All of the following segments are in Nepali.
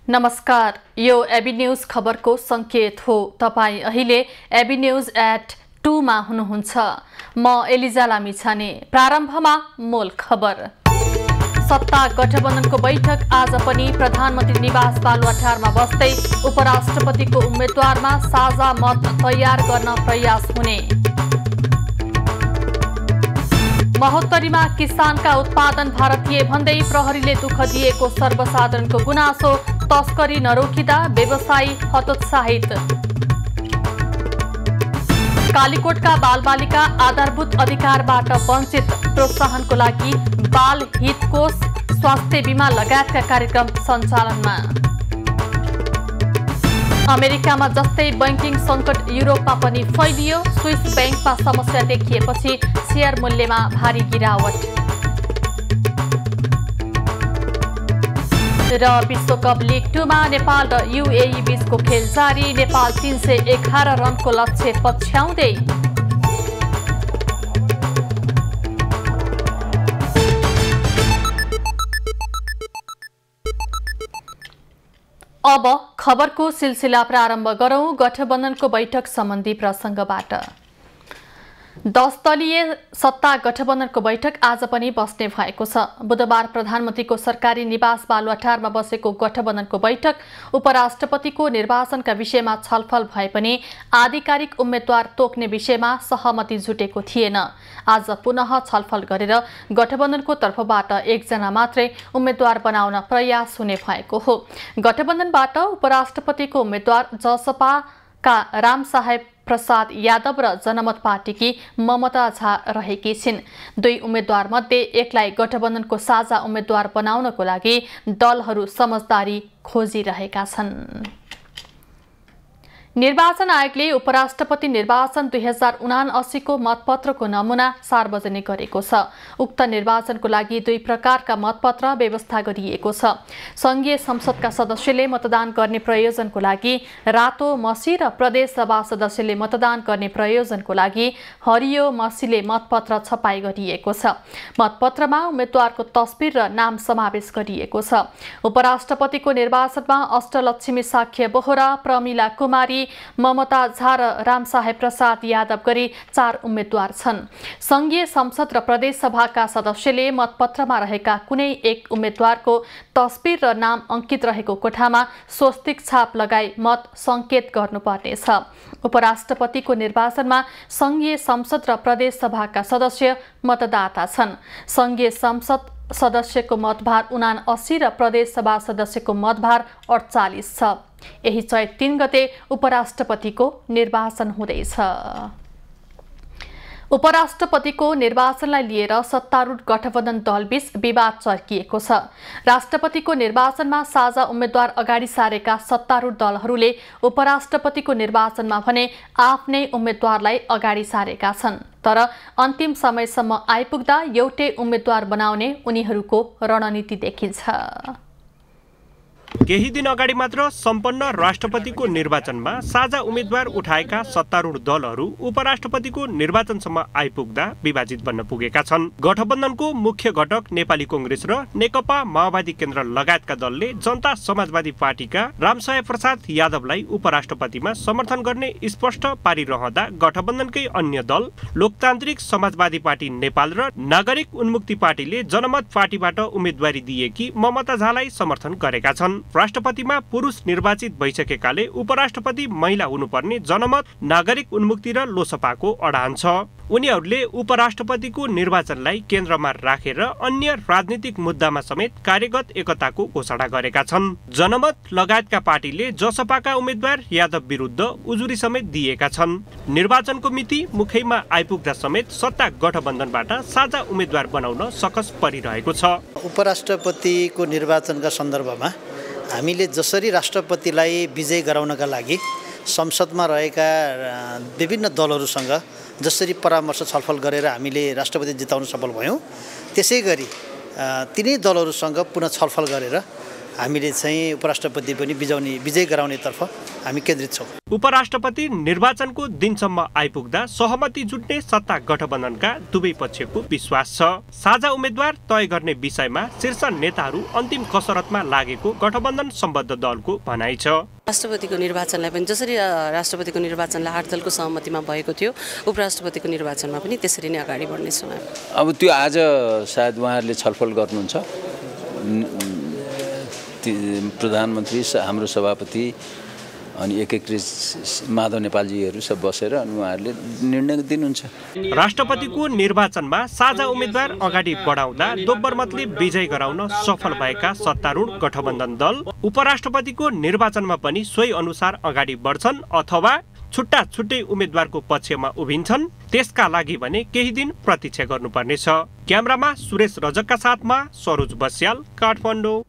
नमस्कार, यो एबी न्यूज खबरको संकेत हो। तपाई अहिले एबी न्यूज @2 मा हुनुहुन्छ। म एलिजा लामिछाने। प्रारम्भमा मूल खबर। सत्ता गठबन्धनको बैठक आज पनि प्रधानमन्त्री निवास बालुवाटारमा बस्दै उपराष्ट्रपतिको उम्मेद्वारमा साझा मत तयार गर्न प्रयास हुने। महोत्तरीमा किसानका उत्पादन भारतीय भन्दै प्रहरीले दुःख दिएको सर्वसाधारणको गुनासो, तस्करी नरोकिँदा व्यवसायी हतोत्साहित। कालीकोटका बालबालिका आधारभूत अधिकारबाट वञ्चित, प्रोत्साहनको लागि बाल हित कोष, स्वास्थ्य बीमा लगायतका कार्यक्रम सञ्चालनमा। अमेरिकामा जस्तै बैंकिङ सङ्कट युरोपमा पनि फैलियो। स्विस बैंकमा समस्या देखिएपछि शेयर मूल्यमा भारी गिरावट। र विश्वकप लिग 2 मा नेपाल र युएई बीचको खेल जारी। नेपाल 311 रनको लक्ष्य पछ्याउँदै। अब खबरको सिलसिला प्रारम्भ गरौं गठबन्धनको बैठक सम्बन्धी प्रसङ्गबाट। 10 दलीय सत्ता गठबन्धनको बैठक आज पनि बस्ने भएको छ। बुधबार प्रधानमन्त्रीको सरकारी निवास बालुवाटारमा बसेको गठबन्धनको बैठक उपराष्ट्रपतिको निर्वाचनका विषयमा छलफल भए पनि आधिकारिक उम्मेद्वार तोक्ने विषयमा सहमति जुटेको थिएन। आज पुनः छलफल गरेर गठबन्धनको तर्फबाट एकजना मात्रै उम्मेद्वार बनाउन प्रयास हुने भएको हो। गठबन्धनबाट उपराष्ट्रपतिको उम्मेद्वार जसपाका रामसाहेब प्रसाद यादव र जनमत पार्टीकी ममता झा रहेकी छिन्। दुई उम्मेद्वार मध्ये एकलाई गठबन्धनको साझा उम्मेद्वार बनाउनको लागि दलहरू समझदारी खोजिरहेका छन्। निर्वाचन आयोगले उपराष्ट्रपति निर्वाचन 2079 को मतपत्रको नमुना सार्वजनिक गरेको छ। उक्त निर्वाचनको लागि दुई प्रकारका मतपत्र व्यवस्था गरिएको छ। संघीय संसदका सदस्यले मतदान गर्ने प्रयोजनको लागि रातो मसी र प्रदेश सभा सदस्यले मतदान गर्ने प्रयोजनको लागि हरियो मसीले मतपत्र छपाई गरिएको छ। मतपत्रमा उम्मेद्वारको तस्बिर र नाम समावेश गरिएको छ। उपराष्ट्रपतिको निर्वाचनमा अष्टलक्ष्मी साख्य बोहरा, प्रमिला कुमारी, ममता झा र रामसाहेब प्रसाद यादव गरी 4 उम्मेद्वार छन्। संघीय संसद र प्रदेश सभाका सदस्यले मतपत्रमा रहेका कुनै एक उम्मेद्वारको तस्बिर र नाम अंकित रहेको कोठामा स्वस्तिक छाप लगाई मत संकेत गर्नुपर्नेछ। उपराष्ट्रपतिको निर्वाचनमा संघीय संसद र प्रदेश सभाका सदस्य मतदाता छन्। संघीय संसद सदस्यको मतभार 79 र प्रदेश सभा सदस्यको मतभार 48 छ। यही चैत 3 गते उपराष्ट्रपतिको निर्वाचन हुँदैछ। उपराष्ट्रपतिको निर्वाचनलाई लिएर सत्तारूढ गठबन्धन दलबीच विवाद चर्किएको छ। राष्ट्रपतिको निर्वाचनमा साझा उम्मेद्वार अगाडि सारेका सत्तारूढ दलहरूले उपराष्ट्रपतिको निर्वाचनमा भने आफ्नै उम्मेद्वारलाई अगाडि सारेका छन्। तर अन्तिम समयसम्म आइपुग्दा एउटै उम्मेद्वार बनाउने उनीहरूको रणनीति देखिन्छ। केही दिन अगाडि मात्र सम्पन्न राष्ट्रपतिको निर्वाचनमा साझा उम्मेद्वार उठाएका सत्तारूढ दलहरू उपराष्ट्रपतिको निर्वाचनसम्म आइपुग्दा विभाजित बन्न पुगेका छन्। गठबन्धनको मुख्य घटक नेपाली कांग्रेस र नेकपा माओवादी केन्द्र लगायतका दलले जनता समाजवादी पार्टीका रामसाहेब प्रसाद यादवलाई उपराष्ट्रपतिमा समर्थन गर्ने स्पष्ट पारिरहँदा गठबन्धनकै अन्य दल लोकतान्त्रिक समाजवादी पार्टी नेपाल र नागरिक उन्मुक्ति पार्टीले जनमत पार्टीबाट उम्मेदवारी दिएकी ममता झालाई समर्थन गरेका छन्। राष्ट्रपतिमा पुरुष निर्वाचित भइसकेकाले उपराष्ट्रपति महिला हुनुपर्ने जनमत, नागरिक उन्मुक्ति र लोसपाको अडान छ। उनीहरूले उपराष्ट्रपतिको निर्वाचनलाई केन्द्रमा राखेर अन्य राजनीतिक मुद्दामा समेत कार्यगत एकताको घोषणा गरेका छन्। जनमत लगायतका पार्टीले जसपाका उम्मेद्वार यादव विरुद्ध उजुरी समेत दिएका छन्। निर्वाचनको मिति मुखैमा आइपुग्दा समेत सत्ता गठबन्धनबाट साझा उम्मेद्वार बनाउन सकस परिरहेको छ। उपराष्ट्रपतिको निर्वाचनका सन्दर्भमा हामीले जसरी राष्ट्रपतिलाई विजय गराउनका लागि संसदमा रहेका विभिन्न दलहरूसँग जसरी परामर्श छलफल गरेर हामीले राष्ट्रपति जिताउन सफल भयौँ, त्यसै गरी तिनै दलहरूसँग पुनः छलफल गरेर हामीले चाहिँ उपराष्ट्रपति पनि विजय गराउनेतर्फ हामी केन्द्रित छौँ। उपराष्ट्रपति निर्वाचनको दिनसम्म आइपुग्दा सहमति जुट्ने सत्ता गठबन्धनका दुवै पक्षको विश्वास छ। साझा उम्मेद्वार तय गर्ने विषयमा शीर्ष नेताहरू अन्तिम कसरतमा लागेको गठबन्धन सम्बद्ध दलको भनाइ छ। राष्ट्रपतिको निर्वाचनलाई पनि जसरी राष्ट्रपतिको निर्वाचनलाई 8 दलको सहमतिमा भएको थियो, उपराष्ट्रपतिको निर्वाचनमा पनि त्यसरी नै अगाडि बढ्नेछौँ। अब त्यो आज सायद उहाँहरूले छलफल गर्नुहुन्छ। प्रधानमन्त्री, हाम्रो सभापति अनि एकीकृत माधव नेपालजीहरू सब बसेर अनि उहाँहरूले निर्णय दिनुहुन्छ। राष्ट्रपतिको निर्वाचनमा साझा उम्मेद्वार अगाडि बढाउँदा दोब्बरमतले विजय गराउन सफल भएका सत्तारूढ गठबन्धन दल उपराष्ट्रपतिको निर्वाचनमा पनि सोही अनुसार अगाडि बढ्छन् अथवा छुट्टा छुट्टै उम्मेद्वारको पक्षमा उभिन्छन्। त्यसका लागि भने केही दिन प्रतीक्षा गर्नुपर्नेछ। क्यामेरामा सुरेश रजकका साथमा सरोज बस्याल, काठमाडौँ।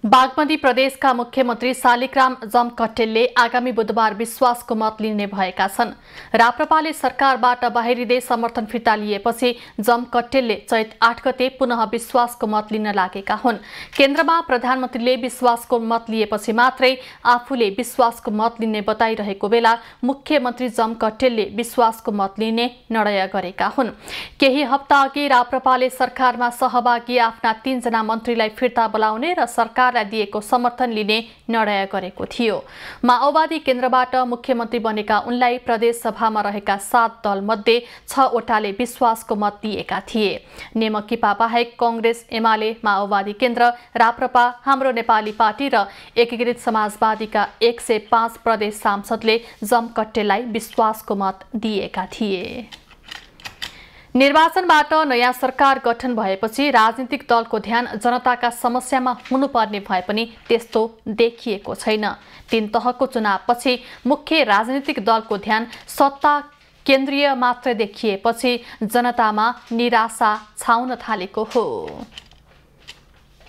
बागमती प्रदेशका मुख्यमन्त्री शालिग्राम जमकट्टेलले आगामी बुधबार विश्वासको मत लिने भएका छन्। राप्रपाले सरकारबाट बाहिरिँदै समर्थन फिर्ता लिएपछि जमकट्टेलले चैत 8 गते पुनः विश्वासको मत लिन लागेका हुन्। केन्द्रमा प्रधानमन्त्रीले विश्वासको मत लिएपछि मात्रै आफूले विश्वासको मत लिने बताइरहेको बेला मुख्यमन्त्री जमकट्टेलले विश्वासको मत लिने निर्णय गरेका हुन्। केही हप्ता अघि राप्रपाले सरकारमा सहभागी आफ्ना 3 जना मन्त्रीलाई फिर्ता बोलाउने र सरकार दिएको समर्थन लिने निर्णय गरेको थियो। माओवादी केन्द्रबाट मुख्यमन्त्री बनेका उनलाई प्रदेश सभामा रहेका 7 दल मध्ये 6 वटाले विश्वासको मत दिएका थिए। नेमकिपा बाहेक कांग्रेस, एमाले, माओवादी केन्द्र, राप्रपा, हाम्रो नेपाली पार्टी र एकीकृत समाजवादीका 105 प्रदेश सांसदले जमकट्टेललाई विश्वासको मत दिएका थिए। निर्वाचनबाट नयाँ सरकार गठन भएपछि राजनीतिक दलको ध्यान जनताका समस्यामा हुनुपर्ने भए पनि त्यस्तो देखिएको छैन। 3 तहको चुनावपछि मुख्य राजनीतिक दलको ध्यान सत्ता केन्द्रीय मात्र देखिएपछि जनतामा निराशा छाउन थालेको हो।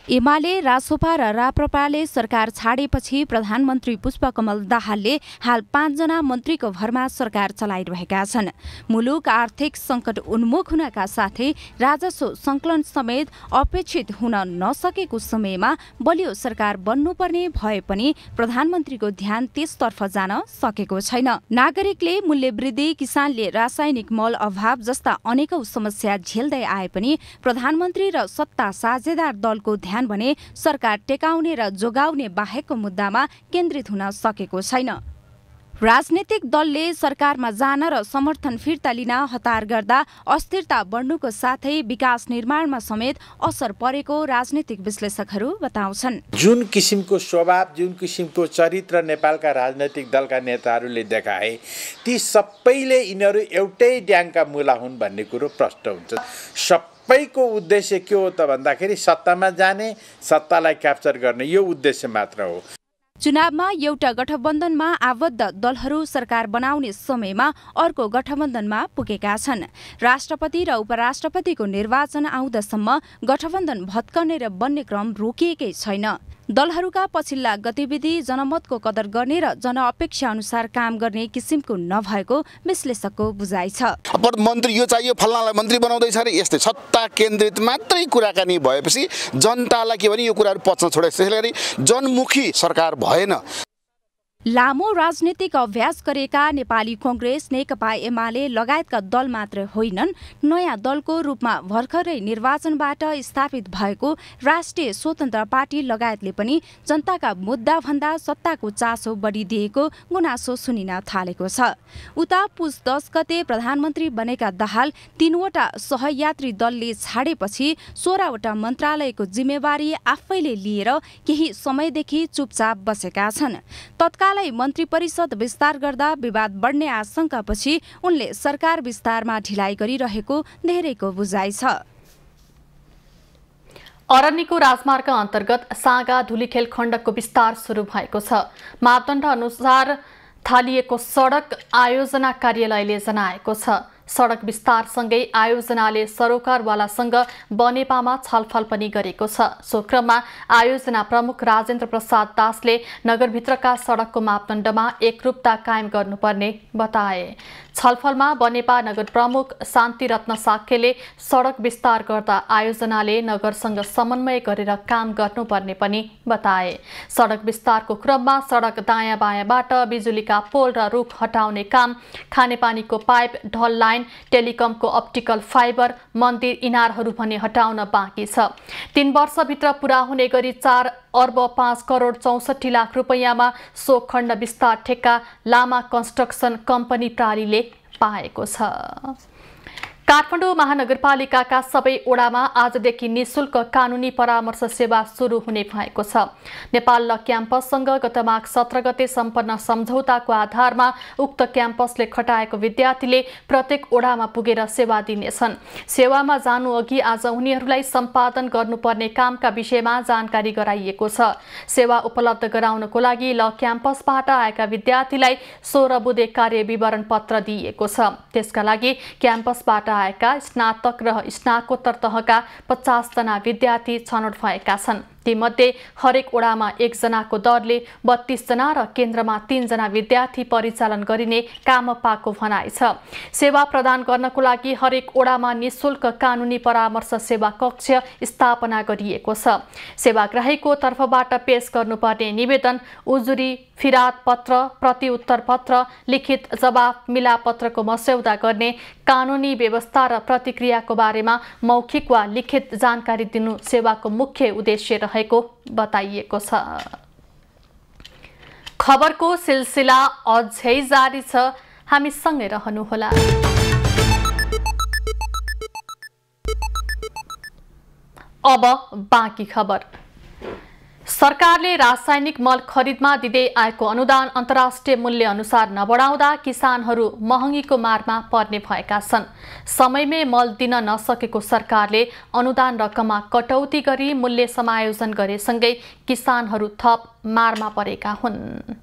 एमाले, रासोपा र राप्रपाले सरकार छाडेपछि प्रधानमन्त्री पुष्पकमल दाहालले हाल 5 जना मन्त्रीको भरमा सरकार चलाइरहेका छन्। मुलुक आर्थिक सङ्कट उन्मुख हुनका साथै राजस्व सङ्कलन समेत अपेक्षित हुन नसकेको समयमा बलियो सरकार बन्नुपर्ने भए पनि प्रधानमन्त्रीको ध्यान त्यसतर्फ जान सकेको छैन। नागरिकले मूल्य वृद्धि, किसानले रासायनिक मल अभाव जस्ता अनेकौं समस्या झेल्दै आए पनि प्रधानमन्त्री र सत्ता साझेदार दलको ध्यान भने सरकार टेकाउने र जोगाउने बाहेकको मुद्दामा केन्द्रित हुन सकेको छैन। राजनीतिक दलले सरकारमा जान र समर्थन फिर्ता लिन हतार गर्दा अस्थिरता बढ्नुको साथै विकास निर्माणमा समेत असर परेको राजनीतिक विश्लेषकहरू बताउँछन्। जुन किसिमको स्वभाव, जुन किसिमको चरित्र नेपालका राजनैतिक दलका नेताहरूले देखाए, ती सबैले यिनीहरू एउटै ड्याङका मुला हुन् भन्ने कुरो प्रष्ट हुन्छ। सबैको उद्देश्य के हो त भन्दाखेरि सत्तामा जाने, सत्तालाई क्याप्चर गर्ने, यो उद्देश्य मात्र हो। चुनावमा एउटा गठबन्धनमा आबद्ध दलहरू सरकार बनाउने समयमा अर्को गठबन्धनमा पुगेका छन्। राष्ट्रपति र उपराष्ट्रपतिको निर्वाचन आउँदासम्म गठबन्धन भत्कने र बन्ने क्रम रोकिएकै छैन। दलहरूका पछिल्ला गतिविधि जनमतको कदर गर्ने र जनअपेक्षा अनुसार काम गर्ने किसिमको नभएको विश्लेषकको बुझाइ छ। मन्त्री यो चाहियो, फल्नालाई मन्त्री बनाउँदैछ अरे, यस्तै सत्ता केन्द्रित मात्रै कुराकानी भएपछि जनतालाई के भने यो कुराहरू पच्न छोडेको छ। त्यसैले गरी जनमुखी सरकार भएन। लामो राजनीतिक अभ्यास गरेका नेपाली कांग्रेस, नेकपा एमाले लगायतका दल मात्र होइनन्, नयाँ दलको रूपमा भर्खरै निर्वाचनबाट स्थापित भएको राष्ट्रिय स्वतन्त्र पार्टी लगायतले पनि जनताका मुद्दा भन्दा सत्ताको चासो बढिदिएको गुनासो सुनिन थालेको छ। उता पुस 10 गते प्रधानमन्त्री बनेका दाहाल 3 वटा सहयात्री दलले छाडेपछि 16 वटा मन्त्रालयको जिम्मेवारी आफैले लिएर केही समयदेखि चुपचाप बसेका छन्। तत्काल मन्त्री परिषद विस्तार गर्दा विवाद बढ्ने आशंकापछि उनले सरकार विस्तारमा ढिलाइ गरिरहेको धेरैको बुझाइ छ। अरण्यको राजमार्ग अन्तर्गत सागा धुलीखेल खण्डको विस्तार सुरु भएको छ। मापदण्ड अनुसार थालिएको सडक आयोजना कार्यालयले जनाएको छ। सडक विस्तारसँगै आयोजनाले सरोकारवालासँग बनेपामा छलफल पनि गरेको छ। सो क्रममा आयोजना प्रमुख राजेन्द्र प्रसाद दासले नगरभित्रका सडकको मापदण्डमा एकरूपता कायम गर्नुपर्ने बताए। छलफलमा बनेपा नगर प्रमुख शान्तिरत्न साक्यले सडक विस्तार गर्दा आयोजनाले नगरसँग समन्वय गरेर काम गर्नुपर्ने पनि बताए। सडक विस्तारको क्रममा सडक दायाँ बायाँबाट बिजुलीका पोल र रुख हटाउने काम, खानेपानीको पाइप, ढल लाइन, टेलिकमको अप्टिकल फाइबर, मन्दिर इनारहरू भने हटाउन बाँकी छ। 3 वर्षभित्र पूरा हुने गरी 4 अर्ब 5 करोड 64 लाख रुपैयाँमा सो खण्ड विस्तार ठेक्का लामा कन्स्ट्रक्सन कम्पनी प्रालीले पाएको छ। काठमाडौँ महानगरपालिकाका सबै ओडामा आजदेखि निशुल्क कानुनी परामर्श सेवा सुरु हुने भएको छ। नेपाल ल क्याम्पससँग गत माघ 17 गते सम्पन्न सम्झौताको आधारमा उक्त क्याम्पसले खटाएको विद्यार्थीले प्रत्येक ओडामा पुगेर सेवा दिनेछन्। सेवामा जानु अघि आज उनीहरूलाई सम्पादन गर्नुपर्ने कामका विषयमा जानकारी गराइएको छ। सेवा उपलब्ध गराउनको लागि ल क्याम्पसबाट आएका विद्यार्थीलाई 16 बुँदे कार्य विवरण पत्र दिइएको छ। त्यसका लागि क्याम्पसबाट आएका स्नातक र स्नाकोत्तर तहका 50 जना विद्यार्थी छनौट भएका छन्। तीमध्ये हरेक ओडामा 1 जनाको दरले 32 जना र केन्द्रमा 3 जना विद्यार्थी परिचालन गरिने काम पाएको भनाइ छ। सेवा प्रदान गर्नको लागि हरेक ओडामा निशुल्क कानुनी परामर्श सेवा कक्ष स्थापना गरिएको छ। सेवाग्राहीको तर्फबाट पेश गर्नुपर्ने निवेदन, उजुरी, फिराद पत्र, प्रति उत्तर पत्र, लिखित जवाफ, मिलापत्रको मस्यौदा गर्ने, कानुनी व्यवस्था र प्रतिक्रियाको बारेमा मौखिक वा लिखित जानकारी दिनु सेवाको मुख्य उद्देश्य रहेको बताइएको छ। खबरको सिलसिला अझै जारी छ, हामी सँगै रहनुहोला। अब बाँकी खबर। सरकारले रासायनिक मल खरिदमा दिँदै आएको अनुदान अन्तर्राष्ट्रिय मूल्य अनुसार नबढाउँदा किसानहरू महँगीको मारमा पर्ने भएका छन्। समयमै मल दिन नसकेको सरकारले अनुदान रकममा कटौती गरी मूल्य समायोजन गरेसँगै किसानहरू थप मारमा परेका हुन्।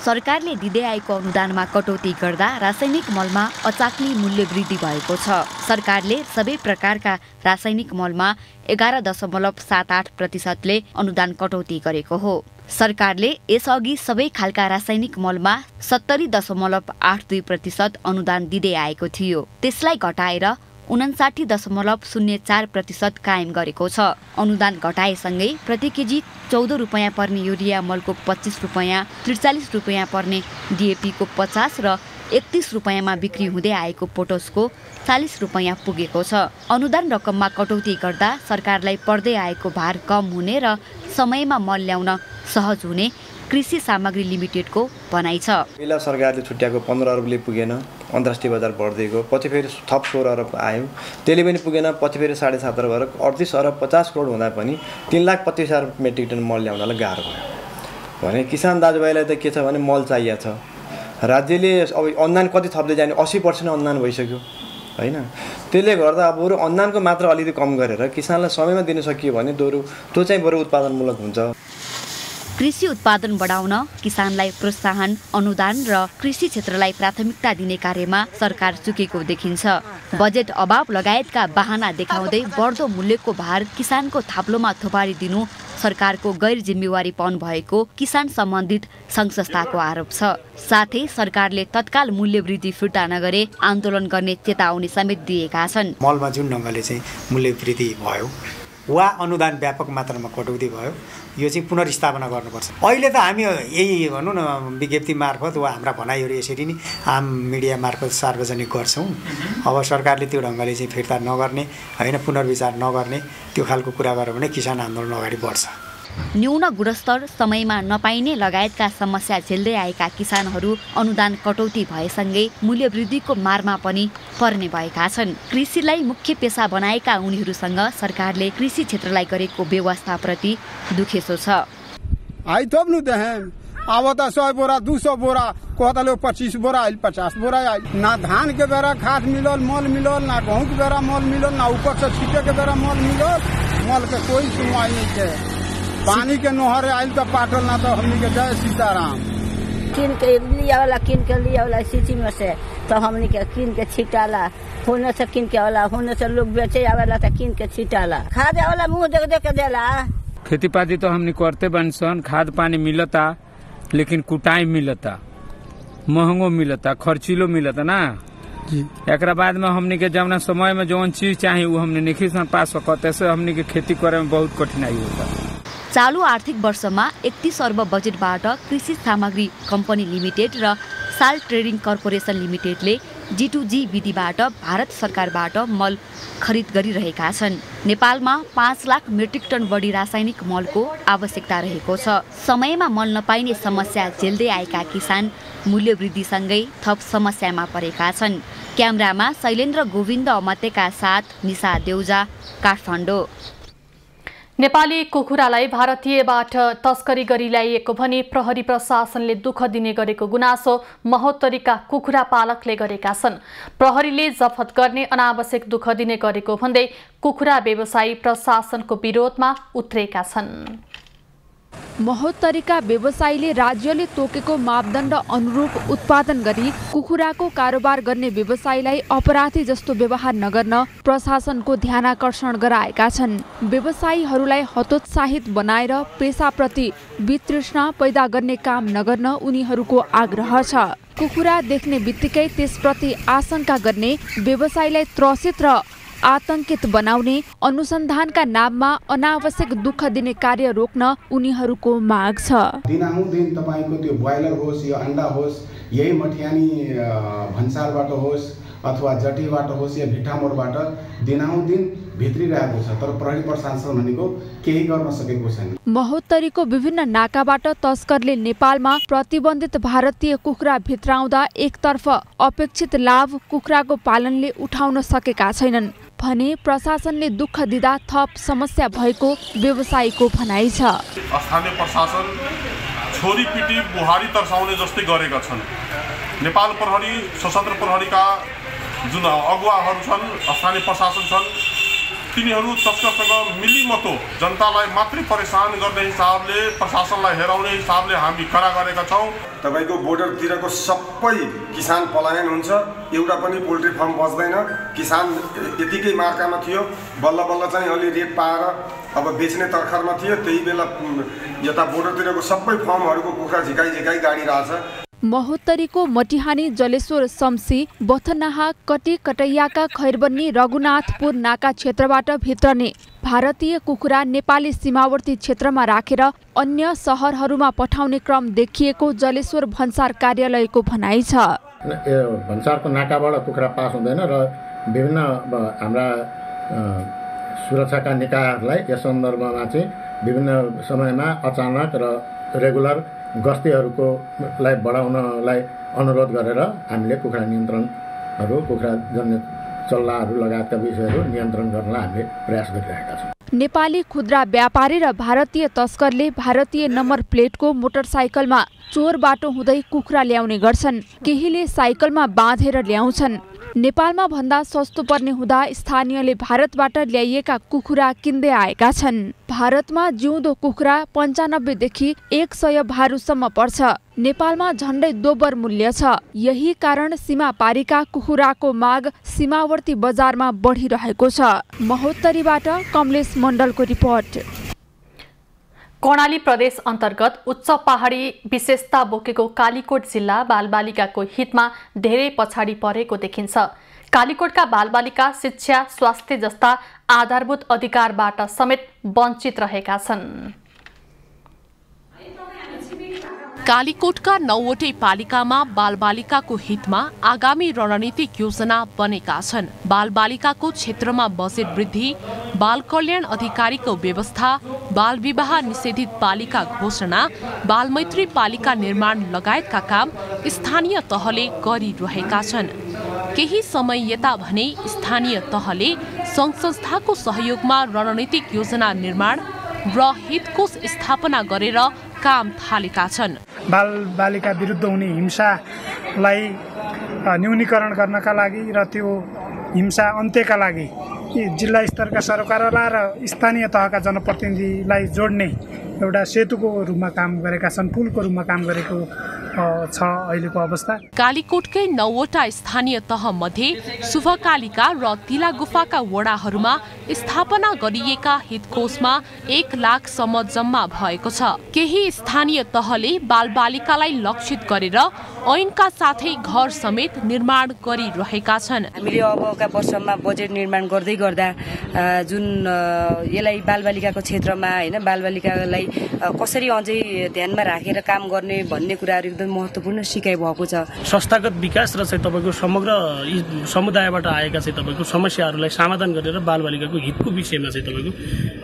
सरकारले दिँदै आएको अनुदानमा कटौती गर्दा रासायनिक मलमा अचाक्ली मूल्य वृद्धि भएको छ। सरकारले सबै प्रकारका रासायनिक मलमा 11.78% अनुदान कटौती गरेको हो। सरकारले यसअघि सबै खालका रासायनिक मलमा 70.82% अनुदान दिँदै आएको थियो। त्यसलाई घटाएर 59.04% कायम गरेको छ। अनुदान घटाएसँगै प्रति केजी 14 रुपैयाँ पर्ने युरिया मलको 25 रुपैयाँ, 43 रुपैयाँ पर्ने डिएपी को 50 र 31 रुपैयाँमा बिक्री हुँदै आएको पोटसको 40 रुपैयाँ पुगेको छ। अनुदान रकममा कटौती गर्दा सरकारलाई पर्दै आएको भार कम हुने र समयमा मल ल्याउन सहज हुने कृषि सामग्री लिमिटेडको भनाइ छ। पहिला सरकारले छुट्याएको 15 अरबले पुगेन, अन्तर्राष्ट्रिय बजार बढ्दै गयो, पछि फेरि थप 16 अरब आयो, त्यसले पनि पुगेन, पछि फेरि 7.5 अरब 38 अरब 50 करोड हुँदा पनि 3,25,000 मेट्रिक टन मल ल्याउनलाई गाह्रो भयो। भने किसान दाजुभाइलाई त के छ भने मल चाहिएको छ। राज्यले अब अनुदान कति थप्दै जाने, 80% अनुदान भइसक्यो हैन। त्यसले गर्दा अब बरु अनुदानको मात्र अलिकति कम गरेर किसानलाई समयमा दिन सकियो भने त्यो चाहिँ बरु उत्पादनमूलक हुन्छ। कृषि उत्पादन बढाउन किसानलाई प्रोत्साहन, अनुदान र कृषि क्षेत्रलाई प्राथमिकता दिने कार्यमा सरकार चुकेको देखिन्छ। बजेट अभाव लगायतका बहाना देखाउँदै बढ्दो मूल्यको भार किसानको थाप्लोमा थुपारिदिनु सरकारको गैर जिम्मेवारीपन भएको किसान सम्बन्धित सङ्घ संस्थाको आरोप छ। साथै सरकारले तत्काल मूल्य वृद्धि फिर्ता नगरे आन्दोलन गर्ने चेतावनी समेत दिएका छन्। मलमा जुन ढङ्गले चाहिँ मूल्य वृद्धि भयो वा अनुदान व्यापक मात्रामा कटौती भयो, यो चाहिँ पुनर्स्थापना गर्नुपर्छ। अहिले त हामी यही भनौँ न विज्ञप्ति मार्फत वा हाम्रा भनाइहरू यसरी नै आम मिडिया मार्फत सार्वजनिक गर्छौँ। अब सरकारले त्यो ढङ्गले चाहिँ फिर्ता नगर्ने होइन, पुनर्विचार नगर्ने त्यो खालको कुरा गर्यो भने किसान आन्दोलन अगाडि बढ्छ। न्यून गुणस्तर, समयमा नपाइने लगायतका समस्या झेल्दै आएका किसानहरू अनुदान कटौती भएसँगै मूल्य वृद्धिको मारमा पनि पर्ने भएका छन्। कृषिलाई मुख्य पेसा बनाएका उनीहरूसँग सरकारले कृषि क्षेत्रलाई गरेको व्यवस्थाप्रति दुखेसो छ। आई थप्नु देखेन, अब त 100 बोरा 200 बोरा कहता 25 बोरा आइल, 50 बोरा आइल। ना धान के बेरा खाद मिलल, मल मिलल, ना गेहूं के बेरा मल मिलल, ना ऊपर से छीटे के बेरा मल मिलल। मल के कोई सुनवाई नहीं है। पानी के नोहर आइल तो पाटल, ना तो हमनी के जय सीताराम। किन के लिया वाला सिटी में से तो हमनी के किन के छिटाला होने से किन के वाला होने से लोग बेचे वाला तो किन के छिटाला खाद वाला मुंह देख देख के देला। खेती पाती तो हमनी करते बनसन, खाद पानी मिलता लेकिन कुटाई मिलता, महंगो मिलता, खर्चीलो मिलता ना। एकरा बाद में हमनी के जवना समय में जौन चीज चाहिए वो हमने नहीं पा सकते, से हमनी के खेती करे में बहुत कठिनाई होता। चालू आर्थिक वर्षमा 31 अर्ब बजेटबाट कृषि सामग्री कम्पनी लिमिटेड र साल ट्रेडिङ कर्पोरेसन लिमिटेडले G2G विधिबाट भारत सरकारबाट मल खरिद गरिरहेका छन्। नेपालमा 5 लाख मेट्रिक टन बढी रासायनिक मलको आवश्यकता रहेको छ। समयमा मल नपाइने समस्या झेल्दै आएका किसान मूल्य वृद्धिसँगै थप समस्यामा परेका छन्। क्यामेरामा शैलेन्द्र गोविन्द अमत्यका साथ निशा देउजा, काठमाडौँ। नेपाली कुखुरालाई भारतीयबाट तस्करी गरी ल्याइएको भनी प्रहरी प्रशासनले दुःख दिने गरेको गुनासो महोत्तरीका कुखुरा पालकले गरेका छन्। प्रहरीले जफत गर्ने अनावश्यक दुःख दिने गरेको भन्दै कुखुरा व्यवसायी प्रशासनको विरोधमा उत्रेका छन्। महोत्तरीका व्यवसायीले राज्यले तोकेको मापदण्ड अनुरूप उत्पादन गरी कुखुराको कारोबार गर्ने व्यवसायीलाई अपराधी जस्तो व्यवहार नगर्न प्रशासनको ध्यानाकर्षण गराएका छन्। व्यवसायीहरूलाई हतोत्साहित बनाएर पेसाप्रति वितृष्णा पैदा गर्ने काम नगर्न उनीहरूको आग्रह छ। कुखुरा देख्ने बित्तिकै त्यसप्रति आशंका गर्ने, व्यवसायीलाई त्रसित र आतंकित बनाउने, अनुसन्धानका नाममा अनावश्यक दुःख दिने कार्य रोक्न उनीहरूको माग छ। दिनाहुँ दिन तपाईको त्यो ब्रोइलर होस् या अन्डा होस्, यही मठियानी भन्सारबाट होस् अथवा जटीबाट होस् या भिटामोरबाट दिनाहुँ दिन भित्रिरहेको छ, तर प्रहरी प्रशासन भनेको केही गर्न सकेको छैन। महोत्तरीको विभिन्न नाकाबाट तस्करले नेपालमा प्रतिबन्धित भारतीय कुखुरा भित्राउँदा एकतर्फ अपेक्षित लाभ कुखुराको पालनले उठाउन सकेका छैनन् भने प्रशासनले दुःख दिँदा थप समस्या भएको व्यवसायीको भनाइ छ। स्थानीय प्रशासन छोरी पिटी बुहारी तर्साउने जस्तै गरेका छन्। नेपाल प्रहरी, सशस्त्र प्रहरीका जुन अगुवाहरू छन्, स्थानीय प्रशासन छन्, तिनीहरू तस्करसँग मिलिमतो जनतालाई मात्रै परेशान गर्ने हिसाबले, प्रशासनलाई हेराउने हिसाबले हामी खडा गरेका छौँ। तपाईको बोर्डरतिरको सबै किसान पलायन हुन्छ, एउटा पनि पोल्ट्री फार्म बच्दैन। किसान यतिकै मार्कामा थियो, बल्ल बल्ल चाहिँ अलि रेट पाएर अब बेच्ने तर्खरमा थियो। त्यही बेला यता बोर्डरतिरको सबै फार्महरूको कुखुरा झिकाइ गाडी रहेछ। महोत्तरीको मटिहानी, जलेश्वर, शम्सी, बथनाहा, कटी, कटैयाका, खैरबन्नी, रघुनाथपुर नाका क्षेत्रबाट भित्रने भारतीय कुखुरा नेपाली सीमावर्ती क्षेत्रमा राखेर अन्य शहरहरूमा पठाउने क्रम देखिएको जलेश्वर भन्सार कार्यालयको भनाइ छ। भन्सारको नाकाबाट कुखुरा पास हुँदैन र विभिन्न हाम्रा सुरक्षाका निकायहरूलाई यस सन्दर्भमा चाहिँ विभिन्न समयमा अचानक र रेगुलर गस्तीहरूको लाई बढाउनलाई अनुरोध गरेर हामीले कुखुरा नियन्त्रणहरू, कुखुरा जन्य चल्लाहरू लगायतका विषयहरू नियन्त्रण गर्नलाई हामीले प्रयास गरिरहेका छौँ। नेपाली खुद्रा व्यापारी र भारतीय तस्करले भारतीय नम्बर प्लेटको मोटरसाइकलमा चोर बाटो हुँदै कुखुरा ल्याउने गर्छन्। केहीले साइकलमा बाँधेर ल्याउँछन्। नेपालमा भन्दा सस्तो पर्ने हुँदा स्थानीयले भारतबाट ल्याइएका कुखुरा किन्दै आएका छन्। भारतमा जिउँदो कुखुरा 95 देखि 100 भारूसम्म पर्छ। नेपालमा झण्डै दोब्बर मूल्य छ। यही कारण सीमा पारीका कुखुराको माग सीमावर्ती बजारमा बढिरहेको छ। महोत्तरीबाट कमलेश मण्डलको रिपोर्ट। कर्णाली प्रदेश अन्तर्गत उच्च पहाडी विशेषता बोकेको कालीकोट जिल्ला बालबालिकाको हितमा धेरै पछाडि परेको देखिन्छ। कालीकोटका बालबालिका शिक्षा, स्वास्थ्य जस्ता आधारभूत अधिकारबाट समेत वञ्चित रहेका छन्। कालीकोटका 9वटै पालिकामा बालबालिकाको हितमा आगामी रणनीतिक योजना बनेका छन्। बालबालिकाको क्षेत्रमा बजेट वृद्धि, बाल कल्याण अधिकारीको व्यवस्था, बाल विवाह निषेधित पालिका घोषणा, बालमैत्री पालिका निर्माण लगायतका काम स्थानीय तहले गरिरहेका छन्। केही समय यता भने स्थानीय तहले सङ्घ संस्थाको सहयोगमा रणनीतिक योजना निर्माण र हितकोष स्थापना गरेर काम थालेका छन्। बालबालिका विरुद्ध हुने हिंसालाई न्यूनीकरण गर्नका लागि र त्यो हिंसा अन्त्यका लागि जिल्ला स्तरका सरकारवाला र स्थानीय तहका जनप्रतिनिधिलाई जोड्ने एउटा सेतुको रूपमा काम गरेका छन्, पुलको रूपमा काम गरेको छ अहिलेको अवस्था। कालीकोटकै 9वटा स्थानीय तह मध्ये शुभकालिका र तिला गुफाका वडाहरूमा स्थापना गरिएका हितकोषमा 1 लाखसम्म जम्मा भएको छ। केही स्थानीय तहले बालबालिकालाई लक्षित गरेर ऐनका साथै घर समेत निर्माण गरिरहेका छन्। हामीले अबका वर्षमा बजेट निर्माण गर्दै गर्दा जुन यसलाई बालबालिकाको क्षेत्रमा हैन बालबालिकालाई कसरी अझै ध्यानमा राखेर काम गर्ने भन्ने कुराहरू एकदम महत्त्वपूर्ण सिकाइ भएको छ। संस्थागत विकास र चाहिँ तपाईको समग्र समुदायबाट आएका चाहिँ तपाईको समस्याहरूलाई समाधान गरेर बालबालिकाको हितको विषयमा चाहिँ तपाईको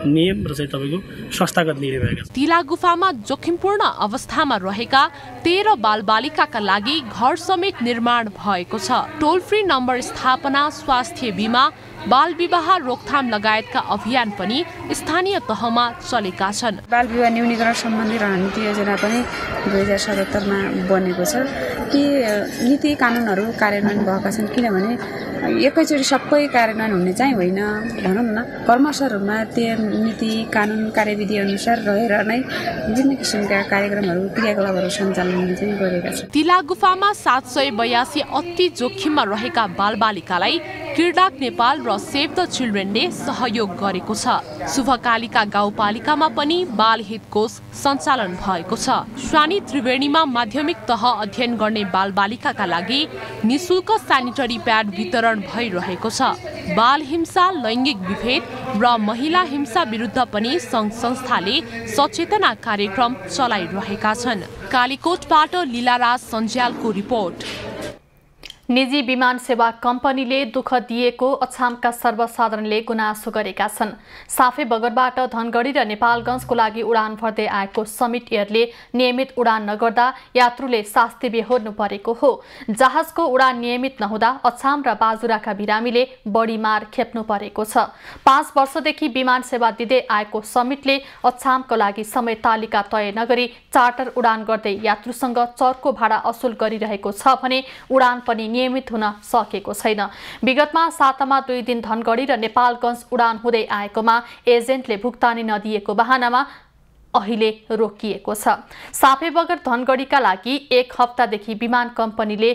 नियम र चाहिँ तपाईको संस्थागत निर्णय भएका छन्। तिला गुफामा जोखिमपूर्ण अवस्थामा रहेका 13 बालबालिकाका लागि घर समेत निर्माण भएको छ। टोल फ्री नम्बर स्थापना, स्वास्थ्य बीमा, बाल विवाह रोकथाम लगायतका अभियान पनि स्थानीय तहमा चलेका छन्। बाल विवाह न्यूनीकरण सम्बन्धी रणनीति योजना पनि 2077 मा बनेको छ कि नीति कानुनहरू कार्यान्वयन भएका छन्। किनभने एकैचोटि सबै कार्यान्वयन हुने चाहिँ होइन, भनौँ न कर्मशः रूपमा त्यो नीति कानुन कार्यविधि अनुसार रहेर नै विभिन्न किसिमका कार्यक्रमहरू क्रियाकलापहरू सञ्चालन चाहिँ गरेका छन्। तिला गुफामा 782 अति जोखिममा रहेका बालबालिकालाई किर्डाक नेपाल र सेभ द चिल्ड्रेनले सहयोग गरेको छ। शुभकालिका गाउँपालिकामा पनि बाल हित कोष सञ्चालन भएको छ। स्वानी त्रिवेणीमा माध्यमिक तह अध्ययन गर्ने बालबालिकाका लागि निशुल्क सेनिटरी प्याड वितरण भइरहेको छ। बाल हिंसा, लैङ्गिक विभेद र महिला हिंसा विरुद्ध पनि सङ्घ संस्थाले सचेतना कार्यक्रम चलाइरहेका छन्। कालीकोटबाट लीलाराज सञ्ज्यालको रिपोर्ट। निजी विमान सेवा कम्पनीले दुःख दिएको अछामका सर्वसाधारणले गुनासो गरेका छन्। साफे बगरबाट धनगढी र नेपालगञ्जको लागि उडान भर्दै आएको समिट एयरले नियमित उडान नगर्दा यात्रुले शास्ति बेहोर्नु परेको हो। जहाजको उडान नियमित नहुँदा अछाम र बाजुराका बिरामीले बढी मार खेप्नु परेको छ। 5 वर्षदेखि विमान सेवा दिँदै आएको समिटले अछामको लागि समय तालिका तय नगरी चार्टर उडान गर्दै यात्रुसँग चर्को भाडा असुल गरिरहेको छ भने उडान पनि नियमित हुन सकेको छैन। विगतमा सातामा 2 दिन धनगढी र नेपालगञ्ज उडान हुँदै आएकोमा एजेन्टले भुक्तानी नदिएको बहानामा अहिले रोकिएको छ। साफेबगर धनगढीका लागि 1 हप्तादेखि विमान कम्पनीले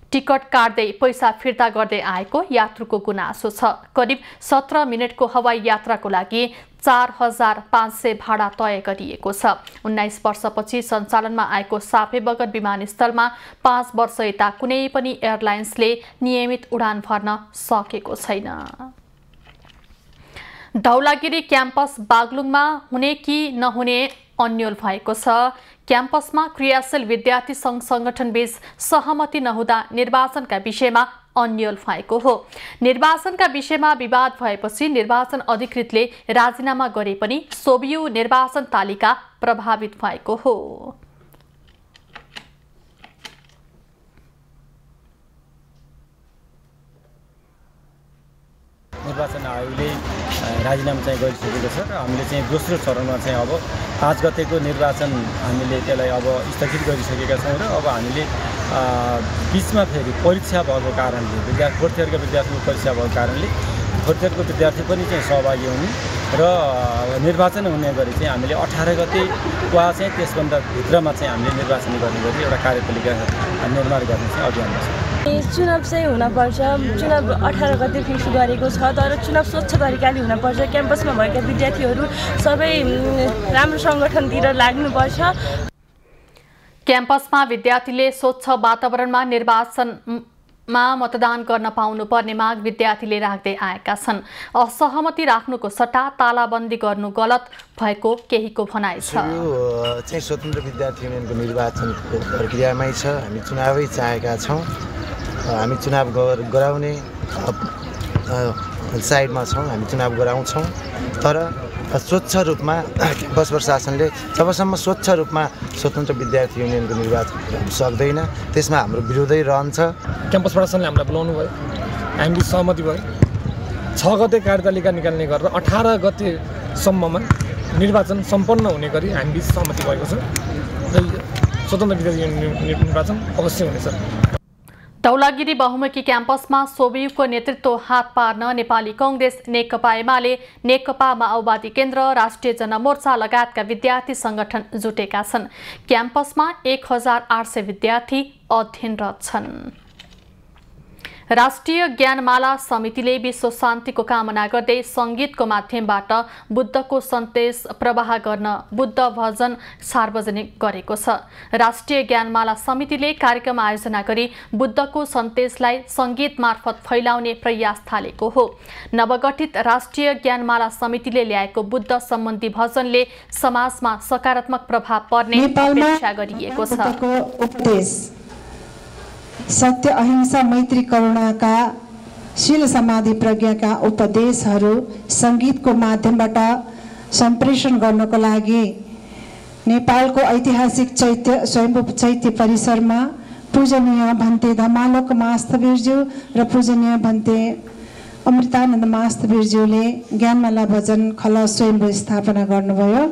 टिकट काट्दै पैसा फिर्ता गर्दै आएको यात्रुको गुनासो छ। करिब 17 मिनेटको हवाई यात्राको लागि 4500 भाडा तय गरिएको छ। 19 वर्षपछि सञ्चालनमा आएको साफेबगर विमानस्थलमा 5 वर्ष यता कुनै पनि एयरलाइन्सले नियमित उडान भर्न सकेको छैन। धौलागिरी क्याम्पस बागलुङमा हुने कि नहुने अन्यल भएको छ। क्याम्पसमा क्रियाशील विद्यार्थी सङ्घ सङ्गठनबीच सहमति नहुँदा निर्वाचनका विषयमा अन्यल भएको हो। निर्वाचनका विषयमा विवाद भएपछि निर्वाचन अधिकृतले राजीनामा गरे पनि सोभियो निर्वाचन तालिका प्रभावित भएको हो। निर्वाचन आयोगले राजीनामा चाहिँ गरिसकेको छ र हामीले चाहिँ दोस्रो चरणमा चाहिँ अब 5 गतेको निर्वाचन हामीले त्यसलाई अब स्थगित गरिसकेका छौँ र अब हामीले बिचमा फेरि परीक्षा भएको कारणले फोर्थ इयरका विद्यार्थीको परीक्षा भएको कारणले फोर्थ इयरको विद्यार्थी पनि चाहिँ सहभागी हुने र निर्वाचन हुने गरी चाहिँ हामीले 18 गते वा चाहिँ त्यसभन्दा भित्रमा चाहिँ हामीले निर्वाचन गर्ने गरी एउटा कार्यपालिका निर्माण गर्ने चाहिँ अभियानमा छ। चुनाव चाहिँ हुनपर्छ। चुनाव 18 गते फिक्स गरेको छ, तर चुनाव स्वच्छ तरिकाले हुनपर्छ। क्याम्पसमा भएका विद्यार्थीहरू सबै राम्रो सङ्गठनतिर लाग्नुपर्छ। क्याम्पसमा विद्यार्थीले स्वच्छ वातावरणमा निर्वाचनमा मतदान गर्न पाउनुपर्ने माग विद्यार्थीले राख्दै आएका छन्। असहमति राख्नुको सट्टा तालाबन्दी गर्नु गलत भएको केहीको भनाइ छ। यो चाहिँ स्वतन्त्र विद्यार्थी युनियनको निर्वाचनको प्रक्रियामै छ। हामी चुनावै चाहेका छौँ। हामी चुनाव गराउने साइडमा छौँ। हामी चुनाव गराउँछौँ, तर स्वच्छ रूपमा क्याम्पस प्रशासनले जबसम्म स्वच्छ रूपमा स्वतन्त्र विद्यार्थी युनियनको निर्वाचन सक्दैन त्यसमा हाम्रो विरोधै रहन्छ। क्याम्पस प्रशासनले हामीलाई बोलाउनु भयो, हामीले सहमति भयो। 6 गते कार्यतालिका निकाल्ने गरेर 18 गतेसम्ममा निर्वाचन सम्पन्न हुने गरी हामी सहमति भएको छ। स्वतन्त्र विद्यार्थी युनियन निर्वाचन अवश्य हुनेछ। धौलागिरी बहुमुखी क्याम्पसमा सोभियुको नेतृत्व हात पार्न नेपाली कांग्रेस, नेकपा एमाले, नेकपा माओवादी केन्द्र, राष्ट्रिय जनमोर्चा लगायतका विद्यार्थी संगठन जुटेका छन्। क्याम्पसमा 1800 विद्यार्थी अध्ययनरत छन्। राष्ट्रिय ज्ञानमाला समितिले विश्व शान्तिको कामना गर्दै संगीतको माध्यमबाट बुद्धको सन्देश प्रवाह गर्न बुद्ध भजन सार्वजनिक गरेको छ। राष्ट्रिय ज्ञानमाला समितिले कार्यक्रम आयोजना गरी बुद्धको सन्देशलाई संगीत मार्फत फैलाउने प्रयास थालेको हो। नवगठित राष्ट्रिय ज्ञानमाला समितिले ल्याएको बुद्ध सम्बन्धी भजनले समाजमा सकारात्मक प्रभाव पर्ने अपेक्षा गरिएको छ। सत्य, अहिंसा, मैत्री, करुणाका शील समाधि प्रज्ञाका उपदेशहरू सङ्गीतको माध्यमबाट सम्प्रेषण गर्नको लागि नेपालको ऐतिहासिक स्वयम्भू चैत्य परिसरमा पूजनीय भन्ते धमालोक मास्थवीरज्यू र पूजनीय भन्ते अमृतानन्द मास्थवीरज्यूले ज्ञानमाला भजन खल स्वयम्भू स्थापना गर्नुभयो।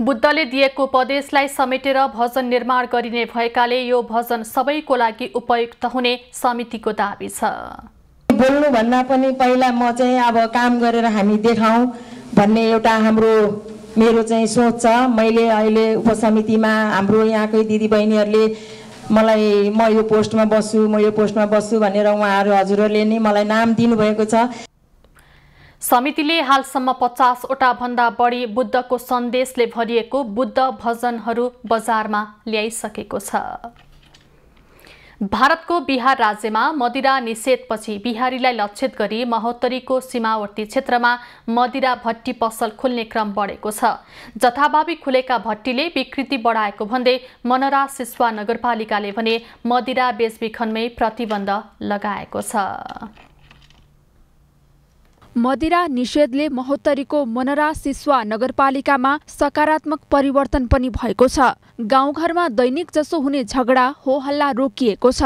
बुद्धले दिएको उपदेशलाई समेटेर भजन निर्माण गरिने भएकाले यो भजन सबैको लागि उपयुक्त हुने समितिको दाबी छ। बोल्नु भन्दा पनि पहिला म चाहिँ अब काम गरेर हामी देखाउँ भन्ने एउटा मेरो चाहिँ सोच छ। मैले अहिले उपसमितिमा हाम्रो यहाँकै दिदीबहिनीहरूले मलाई म यो पोस्टमा बस्छु भनेर उहाँहरू हजुरहरूले नै मलाई नाम दिनुभएको छ। समितिले हालसम्म 50वटा भन्दा बढी बुद्धको सन्देशले भरिएको बुद्ध भजनहरू बजारमा ल्याइसकेको छ। भारतको बिहार राज्यमा मदिरा निषेधपछि बिहारीलाई लक्षित गरी महोत्तरीको सीमावर्ती क्षेत्रमा मदिरा भट्टी पसल खुल्ने क्रम बढेको छ। जथाभावी खुलेका भट्टीले विकृति बढाएको भन्दै मनरा सिस्वा नगरपालिकाले भने मदिरा बेचबिखनमै प्रतिबन्ध लगाएको छ। मदिरा निषेधले महोत्तरीको मनरा सिस्वा नगरपालिकामा सकारात्मक परिवर्तन पनि भएको छ। गाउँघरमा दैनिक जसो हुने झगडा हो हल्ला रोकिएको छ।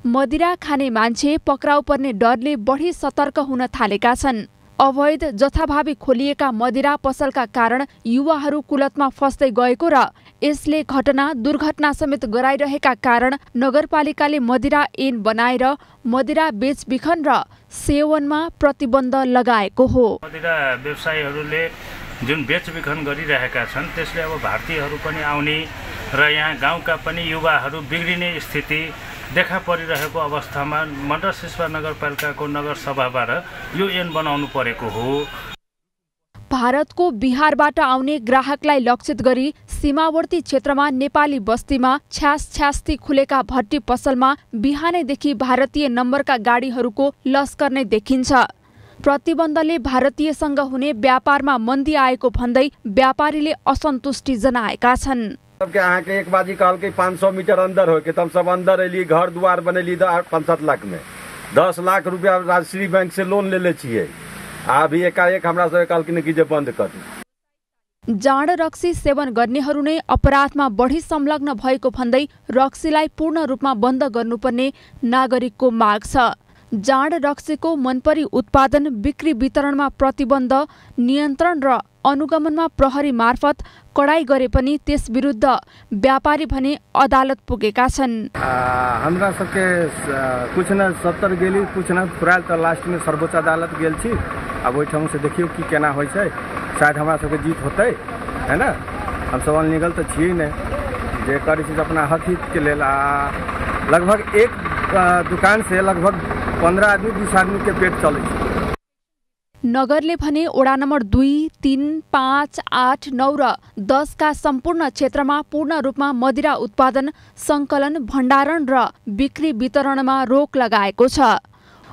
मदिरा खाने मान्छे पक्राउ पर्ने डरले बढी सतर्क हुन थालेका छन्। अवैध जथाभावी खोलिएका मदिरा पसलका कारण युवाहरू कुलतमा फस्दै गएको र यसले दुर्घटना समेत गराइरहेका कारण नगरपालिकाले मदिरा ऐन बनाएर मदिरा बेचबिखन र सेवनमा प्रतिबन्ध लगाएको हो। मदिरा व्यवसायीहरूले जुन बेचबिखन गरिरहेका छन् त्यसले अब भारतीयहरू पनि आउने र यहाँ गाउँका पनि युवाहरू बिग्रिने स्थिति देखा परिरहेको अवस्थामा मनरा सिस्वा नगरपालिकाको नगरसभाबाट यो ऐन बनाउनु परेको हो। भारतको बिहारबाट आउने ग्राहकलाई लक्षित गरी सीमावर्ती क्षेत्रमा नेपाली बस्तीमा छ्यास्ती खुलेका भट्टी पसलमा बिहानैदेखि भारतीय नम्बरका गाडीहरूको लस्कर नै देखिन्छ। प्रतिबन्धले भारतीयसँग हुने व्यापारमा मन्दी आएको भन्दै व्यापारीले असन्तुष्टि जनाएका छन्। सबके अहाँ के एक बाजी कहल के 500 मीटर अंदर हो के तब सब अंदर एली, घर द्वार बनेली 5-7 लाख में 10 लाख रुपया राष्ट्रीय बैंक से लोन ले छिए। अभी एकाएक हमरा सब कहल कि जे बंद कर। जाँड रक्सी सेवन गर्नेहरू नै अपराधमा बढी संलग्न भएको भन्दै रक्सीलाई पूर्ण रूपमा बन्द गर्नुपर्ने नागरिकको माग छ। जाँड रक्सीको मनपरी उत्पादन, बिक्री, वितरणमा प्रतिबन्ध, नियन्त्रण र अनुगमनमा प्रहरी मार्फत कडाई गरे पनि त्यस विरुद्ध व्यापारी भने अदालत पुगेका छन्। हमरा सबके कुछ न 70 गेली, कुछ न फुराल त लास्ट में सर्वोच्च अदालत गेल छी। अब ओहि ठाम से देखियो की केना होय छै, शायद हमरा सबके जीत होतै, है ना। हम सवाल निकल तो छियै नै जे करै छै अपना हक हित के लेल। लगभग एक दुकान से लगभग 15 आदमी 20 आदमी के पेट चलै छै। नगरले भने ओडा नम्बर 2, 3, 5, 8, 9 र 10 का सम्पूर्ण क्षेत्रमा पूर्ण रूपमा मदिरा उत्पादन, संकलन, भण्डारण र बिक्री वितरणमा रोक लगाएको छ।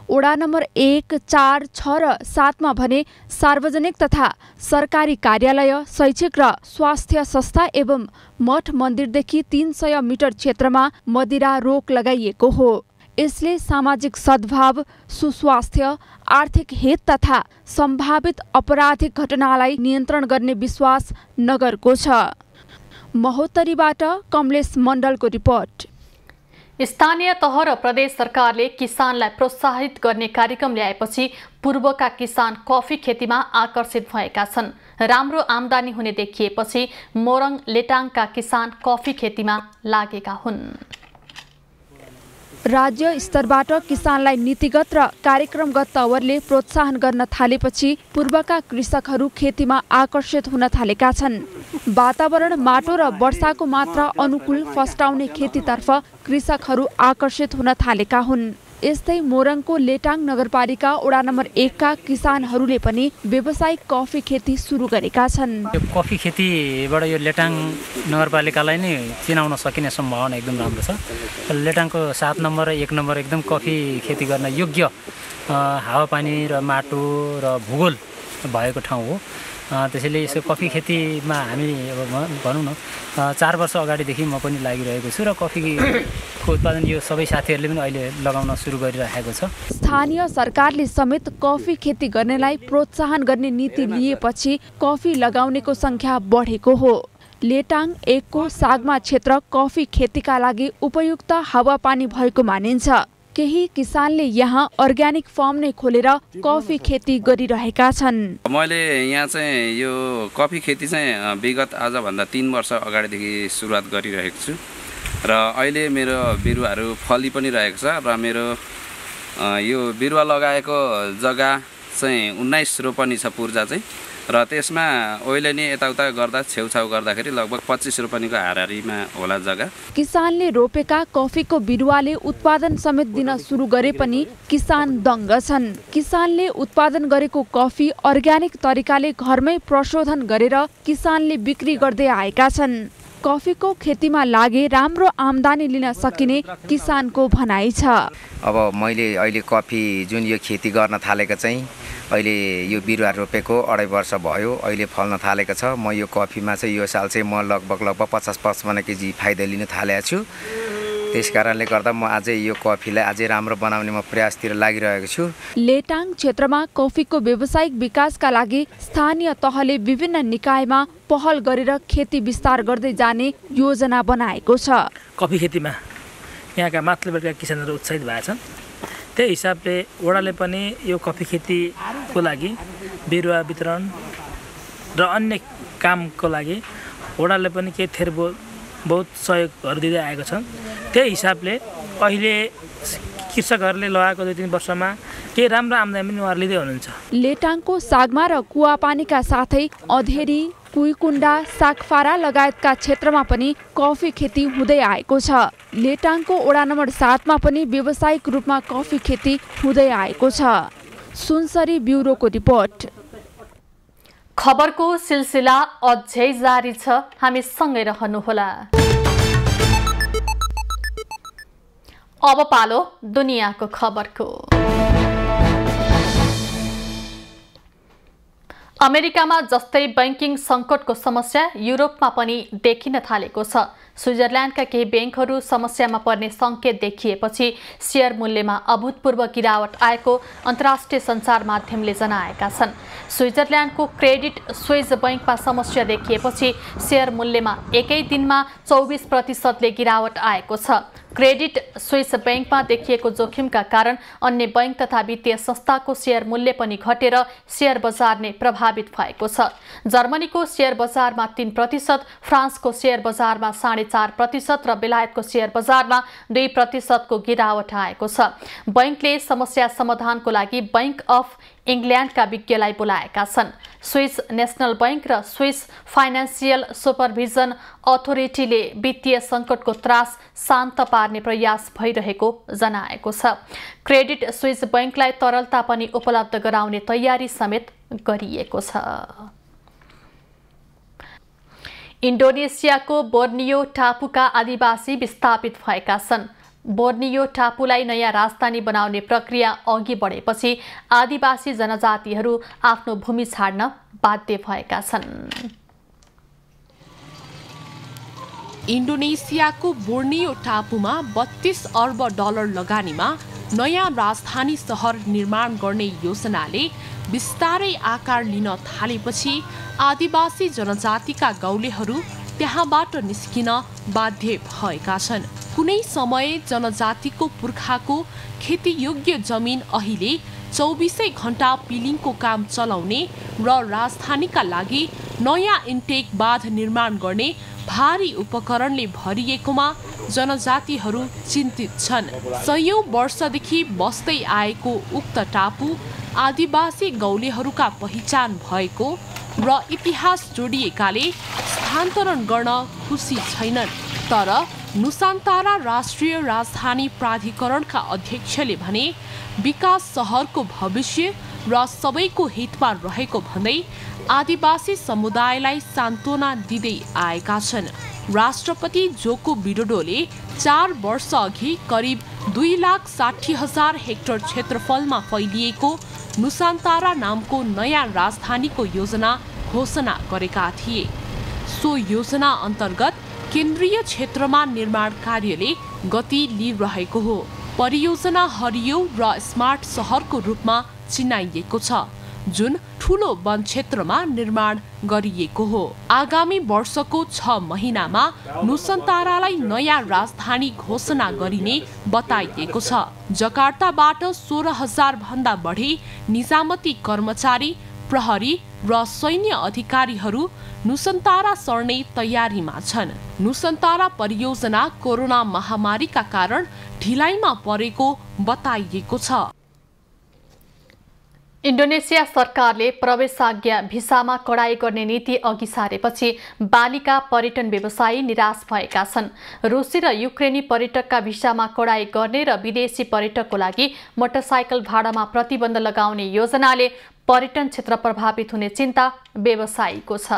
ओडा नम्बर 1, 4, 6 र 7 मा भने सार्वजनिक तथा सरकारी कार्यालय, शैक्षिक र स्वास्थ्य संस्था एवं मठ मन्दिरदेखि 300 मिटर क्षेत्रमा मदिरा रोक लगाइएको हो। यसले सामाजिक सद्भाव, सुस्वास्थ्य, आर्थिक हित तथा सम्भावित आपराधिक घटनालाई नियन्त्रण गर्ने विश्वास नगरको छ। महोत्तरीबाट कमलेश मण्डलको रिपोर्ट। स्थानीय तह र प्रदेश सरकारले किसानलाई प्रोत्साहित गर्ने कार्यक्रम ल्याएपछि पूर्वका किसान कफी खेतीमा आकर्षित भएका छन्। राम्रो आम्दानी हुने देखिएपछि मोरङ लेटाङका किसान कफी खेतीमा लागेका हुन्। राज्य स्तरबाट किसानलाई नीतिगत र कार्यक्रमगत तवरले प्रोत्साहन गर्न थालेपछि पूर्वका कृषकहरू खेतीमा आकर्षित हुन थालेका छन्। वातावरण, माटो र वर्षाको मात्रा अनुकूल फस्टाउने खेतीतर्फ कृषकहरू आकर्षित हुन थालेका हुन्। यस्तै मोरङको लेटाङ नगरपालिका वडा नम्बर 1 का किसानहरूले पनि व्यावसायिक कफी खेती सुरु गरेका छन्। कफी खेतीबाट यो लेटाङ नगरपालिकालाई नै चिनाउन सकिने सम्भावना एकदम राम्रो छ। लेटाङको 7 नम्बर र 1 नम्बर एकदम कफी खेती गर्न योग्य हावापानी र माटो र भूगोल भएको ठाउँ हो। त्यसैले यसो कफी खेतीमा हामी अब भनौँ न 4 वर्ष अगाडिदेखि म पनि लागिरहेको छु र कफीको उत्पादन यो सबै साथीहरूले पनि अहिले लगाउन सुरु गरिरहेको छ। स्थानीय सरकारले समेत कफी खेती गर्नेलाई प्रोत्साहन गर्ने नीति लिएपछि कफी लगाउनेको संख्या बढेको हो। लेटाङ 1 को सागमा क्षेत्र कफी खेतीका लागि उपयुक्त हावापानी भएको मानिन्छ। केही किसानले यहाँ अर्ग्यानिक फार्म नै खोलेर कफी खेती गरिरहेका छन्। मैले यहाँ चाहिँ यो कफी खेती चाहिँ विगत आजभन्दा 3 वर्ष अगाडिदेखि सुरुवात गरिरहेको छु र अहिले मेरो बिरुवाहरू फली पनि रहेको छ र मेरो यो बिरुवा लगाएको जग्गा चाहिँ 19 रोपनी छ पूर्जा चाहिँ र त्यसमा ओइलनी यताउता गर्दा छेउछाउ गर्दाखेरि लगभग 25 रोपनीको हाराहारीमा होला जग्गा। किसानले रोपेका कफीको बिरुवाले उत्पादन समेत दिन सुरु गरे पनि किसान दङ्ग छन्। किसानले उत्पादन गरेको कफी अर्ग्यानिक तरिकाले घरमै प्रशोधन गरेर किसानले बिक्री गर्दै आएका छन्। कफीको खेतीमा लागे राम्रो आम्दानी लिन सकिने किसानको भनाइ छ। अब मैले अहिले कफी जुन यो खेती गर्न थालेको चाहिँ अहिले यो बिरुवा रोपेको 2.5 वर्ष भयो, अहिले फल्न थालेको छ। म यो कफीमा चाहिँ यो साल चाहिँ म लगभग 50-55 केजी फाइदा लिन थालेको छु। त्यस कारणले गर्दा म अझै यो कफीलाई अझै राम्रो बनाउने म प्रयासतिर लागिरहेको छु। लेटाङ क्षेत्रमा कफीको व्यावसायिक विकासका लागि स्थानीय तहले विभिन्न निकायमा पहल गरेर खेती विस्तार गर्दै जाने योजना बनाएको छ। कफी खेतीमा यहाँका माथिल्लो वर्गका किसानहरू उत्साहित भएछन्। त्यही हिसाबले वडाले पनि यो कफी खेतीको लागि बिरुवा वितरण र अन्य कामको लागि वडाले पनि केही थेर बहुत सहयोगहरू दिँदै आएको छ। त्यही हिसाबले अहिले कृषकहरूले लगाएको 2-3 वर्षमा केही राम्रो आम्दानी पनि उहाँहरूले लिँदै हुनुहुन्छ। लेटाङको सागमा र कुवापानीका साथै अधेरी, कुइकुण्डा, सागफारा लगायतका क्षेत्रमा पनि कफी खेती हुँदै आएको छ। लेटाङको वडा नम्बर 7 मा पनि व्यावसायिक रूपमा कफी खेती हुँदै आएको छ। सुनसरी ब्युरोको रिपोर्ट। खबरको सिलसिला अझै जारी छ, हामी सँगै रहनुहोला। अब पालो दुनियाको खबरको। अमेरिकामा जस्तै बैंकिङ सङ्कटको समस्या युरोपमा पनि देखिन थालेको छ। स्विजरल्यान्डका केही ब्याङ्कहरू समस्यामा पर्ने सङ्केत देखिएपछि शेयर मूल्यमा अभूतपूर्व गिरावट आएको अन्तर्राष्ट्रिय सञ्चार माध्यमले जनाएका छन्। स्विजरल्यान्डको क्रेडिट स्विस बैंकमा समस्या देखिएपछि शेयर मूल्यमा एकै दिनमा 24% गिरावट आएको छ। क्रेडिट स्विस बैंकमा देखिएको जोखिमका कारण अन्य बैंक तथा वित्तीय संस्थाको शेयर मूल्य पनि घटेर शेयर बजार नै प्रभावित भएको छ। जर्मनीको शेयर बजारमा 3%, फ्रान्सको शेयर बजारमा 4.5% र बेलायतको शेयर बजारमा 2% को गिरावट आएको छ। बैंकले समस्या समाधानको लागि बैंक अफ इङ्ल्यान्डका विज्ञलाई बोलाएका छन्। स्विस नेशनल बैंक र स्विस फाइनान्सियल सुपरभिजन अथोरिटीले वित्तीय सङ्कटको त्रास शान्त पार्ने प्रयास भइरहेको जनाएको छ। क्रेडिट स्विस बैंकलाई तरलता पनि उपलब्ध गराउने तयारी समेत गरिएको छ। इन्डोनेसियाको बोर्नियो टापुका आदिवासी विस्थापित भएका छन्। बोर्नियो टापुलाई नयाँ राजधानी बनाउने प्रक्रिया अघि बढेपछि आदिवासी जनजातिहरू आफ्नो भूमि छाड्न बाध्य भएका छन्। इन्डोनेसियाको बोर्नियो टापुमा 32 अर्ब डलर लगानीमा नयाँ राजधानी सहर निर्माण गर्ने योजनाले बिस्तारै आकार लिन थालेपछि आदिवासी जनजातिका गाउँलेहरू त्यहाँबाट निस्किन बाध्य भएका छन्। कुनै समय जनजातिको पुर्खाको खेतीयोग्य जमिन अहिले 24 घण्टा पिलिङको काम चलाउने र राजधानीका लागि नयाँ इन्टेक बाँध निर्माण गर्ने भारी उपकरणले भरिएकोमा जनजातिहरू चिन्तित छन्। सयौं वर्षदेखि बस्दै आएको उक्त टापु आदिवासी गौलेहरूका पहिचान भएको र इतिहास जोडिएकाले स्थानान्तरण गर्न खुसी छैनन्। तर नुसान्तारा राष्ट्रिय राजधानी प्राधिकरणका अध्यक्षले भने विकास सहरको भविष्य र सबैको हितमा रहेको भन्दै आदिवासी समुदायलाई सान्त्वना दिँदै आएका छन्। राष्ट्रपति जोको विडोडोले 4 वर्ष अघि करिब 2,60,000 हेक्टर क्षेत्रफलमा फैलिएको नुसान्तारा नामको नयाँ राजधानीको योजना घोषणा गरेका थिए। सो योजना अन्तर्गत केन्द्रीय क्षेत्रमा निर्माण कार्यले गति लिइरहेको हो। परियोजना हरियो र स्मार्ट सहरको रूपमा चिनाइएको छ, जुन ठूलो वन क्षेत्रमा निर्माण गरिएको हो। आगामी वर्षको 6 महिनामा नुसान्तारालाई नयाँ राजधानी घोषणा गरिने बताइएको छ। जकार्ताबाट 16,000 भन्दा बढी निजामती कर्मचारी, प्रहरी र सैन्य अधिकारीहरू नुसान्तारा सर्ने तयारीमा छन्। नुसान्तारा परियोजना कोरोना महामारीका कारण ढिलाइमा परेको बताइएको छ। इन्डोनेसिया सरकारले प्रवेशाज्ञा भिसामा कडाई गर्ने नीति अघि सारेपछि बालिका पर्यटन व्यवसायी निराश भएका छन्। रुसी र युक्रेनी पर्यटकका भिसामा कडाई गर्ने र विदेशी पर्यटकको लागि मोटरसाइकल भाडामा प्रतिबन्ध लगाउने योजनाले पर्यटन क्षेत्र प्रभावित हुने चिन्ता व्यवसायीको छ।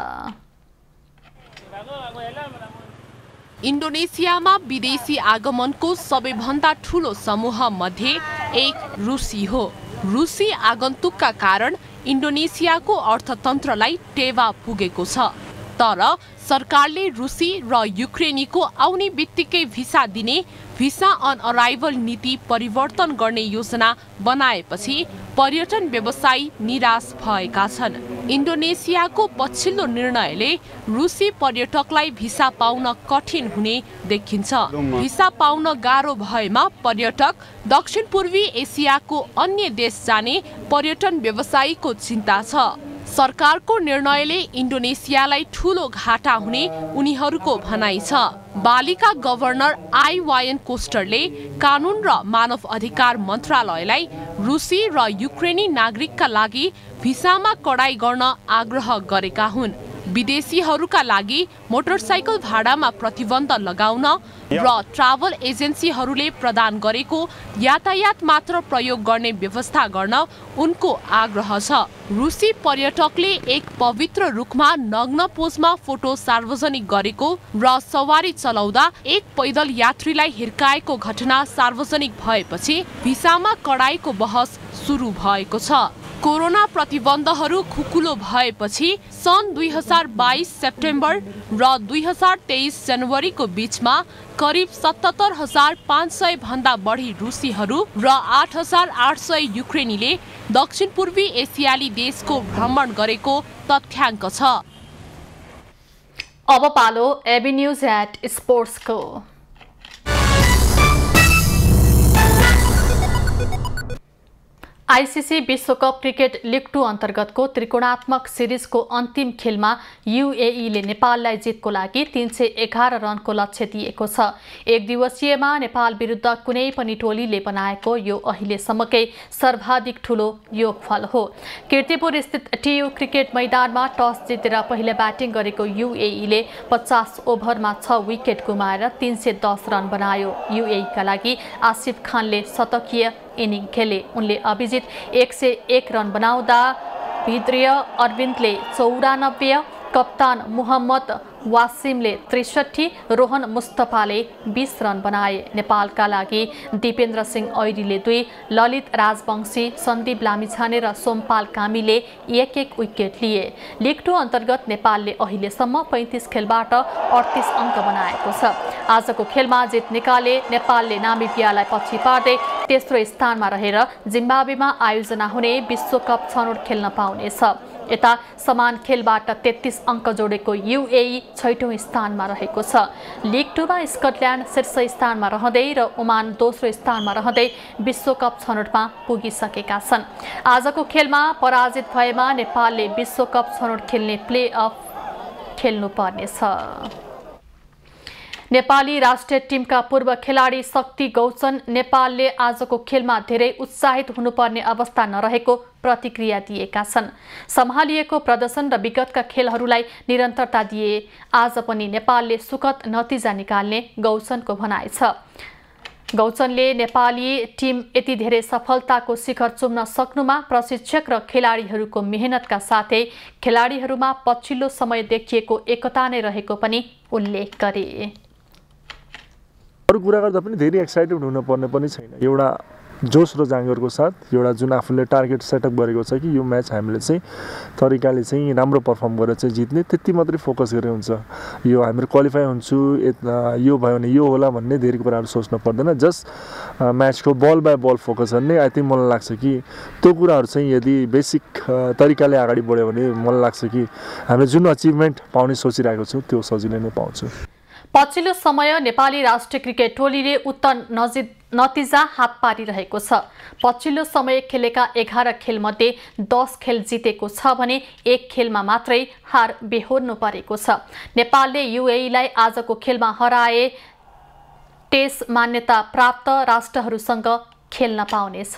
इन्डोनेसियामा विदेशी आगमनको सबैभन्दा ठूलो समूह मध्ये एक रुसी हो। रुसी आगन्तुकका कारण इन्डोनेसियाको अर्थतन्त्रलाई टेवा पुगेको छ। तर सरकारले रुसी र युक्रेनीको आउने बित्तिकै भिसा दिने भिसा अन अराइभल नीति परिवर्तन गर्ने योजना बनाएपछि पर्यटन व्यवसायी निराश भएका छन्। इन्डोनेसियाको पछिल्लो निर्णयले रुसी पर्यटकलाई भिसा पाउन कठिन हुने देखिन्छ। भिसा पाउन गाह्रो भएमा पर्यटक दक्षिण पूर्वी एसियाको अन्य देश जाने पर्यटन व्यवसायीको चिन्ता छ। सरकारको निर्णयले इन्डोनेसियालाई ठूलो घाटा हुने उनीहरूको भनाइ छ। बालिका गभर्नर आइवायन कोस्टरले कानुन र मानव अधिकार मन्त्रालयलाई रुसी र युक्रेनी नागरिकका लागि भिसामा कडाई गर्न आग्रह गरेका हुन्। विदेशीहरूका लागि मोटरसाइकल भाडामा प्रतिबन्ध लगाउन र ट्राभल एजेन्सीहरूले प्रदान गरेको यातायात मात्र प्रयोग गर्ने व्यवस्था गर्न उनको आग्रह छ। रुसी पर्यटकले एक पवित्र रुखमा नग्न पोजमा फोटो सार्वजनिक गरेको र सवारी चलाउँदा एक पैदल यात्रीलाई हिर्काएको घटना सार्वजनिक भएपछि भिसामा कडाईको बहस सुरु भएको छ। कोरोना प्रतिबन्धहरू खुकुलो भएपछि सन् 2022 सेप्टेम्बर र 2023 जनवरीको बीचमा करिब 77,500 भन्दा बढी रुसीहरू र 8,800 युक्रेनीले दक्षिण पूर्वी एसियाली देशको भ्रमण गरेको तथ्याङ्क छ। अब पालो एबी न्यूज एट स्पोर्ट्सको। आईसीसी विश्वकप क्रिकेट लिग 2 अन्तर्गतको त्रिकोणात्मक सिरिजको अन्तिम खेलमा यूएईले नेपाललाई जितको लागि 311 रनको लक्ष्य दिएको छ। एक दिवसीयमा नेपाल विरुद्ध कुनै पनि टोलीले बनाएको यो अहिलेसम्मकै सर्वाधिक ठूलो योगफल हो। कीर्तिपुर स्थित टीयू क्रिकेट मैदानमा टस जितेर पहिले ब्याटिङ गरेको यूएईले 50 ओभरमा 6 विकेट गुमाएर 310 रन बनायो। यूएईका लागि आसिफ खानले शतकीय इनिङ खेले। उनले अभिजित 101 रन बनाउँदा भिद्रिय अरविन्दले 94, कप्तान मुहम्मद वासिमले 63, रोहन मुस्तफाले 20 रन बनाए। नेपालका लागि दिपेन्द्र सिंह ऐरीले 2, ललित राजवंशी, सन्दीप लामिछाने र सोमपाल कामीले 1-1 विकेट लिए। लिग 2 अन्तर्गत नेपालले अहिलेसम्म 35 खेलबाट 38 अङ्क बनाएको छ। आजको खेलमा जित निकाले नेपालले नामिबियालाई पछि पार्दै तेस्रो स्थानमा रहेर जिम्बाब्वेमा आयोजना हुने विश्वकप छनौट खेल्न पाउनेछ। यता समान खेलबाट 33 अङ्क जोडेको यूएई 6औं स्थानमा रहेको छ। लिग 2 मा स्कटल्यान्ड शीर्ष स्थानमा रहँदै र ओमान दोस्रो स्थानमा रहँदै विश्वकप छनौटमा पुगिसकेका छन्। आजको खेलमा पराजित भएमा नेपालले विश्वकप छनौट खेल्ने प्ले अफ खेल्नुपर्नेछ। नेपाली राष्ट्रिय टिमका पूर्व खेलाडी शक्ति गौचन नेपालले आजको खेलमा धेरै उत्साहित हुनुपर्ने अवस्था नरहेको प्रतिक्रिया दिएका छन्। सम्हालिएको प्रदर्शन र विगतका खेलहरूलाई निरन्तरता दिए आज पनि नेपालले सुखद नतिजा निकाल्ने गौचनको भनाइ छ। गौचनले नेपाली टिम यति धेरै सफलताको शिखर चुम्न सक्नुमा प्रशिक्षक र खेलाडीहरूको मेहनतका साथै खेलाडीहरूमा पछिल्लो समय देखिएको एकता नै रहेको पनि उल्लेख गरे। अरू कुरा गर्दा पनि धेरै एक्साइटेड हुनुपर्ने पनि छैन। एउटा जोस र जाँगरको साथ एउटा जुन आफूले टार्गेट सेटअप गरेको छ कि यो म्याच हामीले चाहिँ तरिकाले चाहिँ राम्रो पर्फर्म गरेर चाहिँ जित्ने, त्यति मात्रै फोकस गरेर हुन्छ। यो हाम्रो क्वालिफाई हुन्छु यो भयो भने यो होला भन्ने धेरै कुराहरू सोच्न पर्दैन। जस्ट म्याचको बल बाई बल फोकस गर्ने। आई थिङ्क मलाई लाग्छ कि त्यो कुराहरू चाहिँ यदि बेसिक तरिकाले अगाडि बढ्यो भने मलाई लाग्छ कि हामीले जुन अचिभमेन्ट पाउने सोचिरहेको छौँ त्यो सजिलै नै पाउँछौँ। पछिल्लो समय नेपाली राष्ट्रिय क्रिकेट टोलीले उत्तम नतिजा हात पारिरहेको छ। पछिल्लो समय खेलेका 11 खेलमध्ये 10 खेल जितेको छ भने 1 खेलमा मात्रै हार बेहोर्नु परेको छ। नेपालले युएईलाई आजको खेलमा हराए टेस्ट मान्यता प्राप्त राष्ट्रहरूसँग खेल्न पाउनेछ।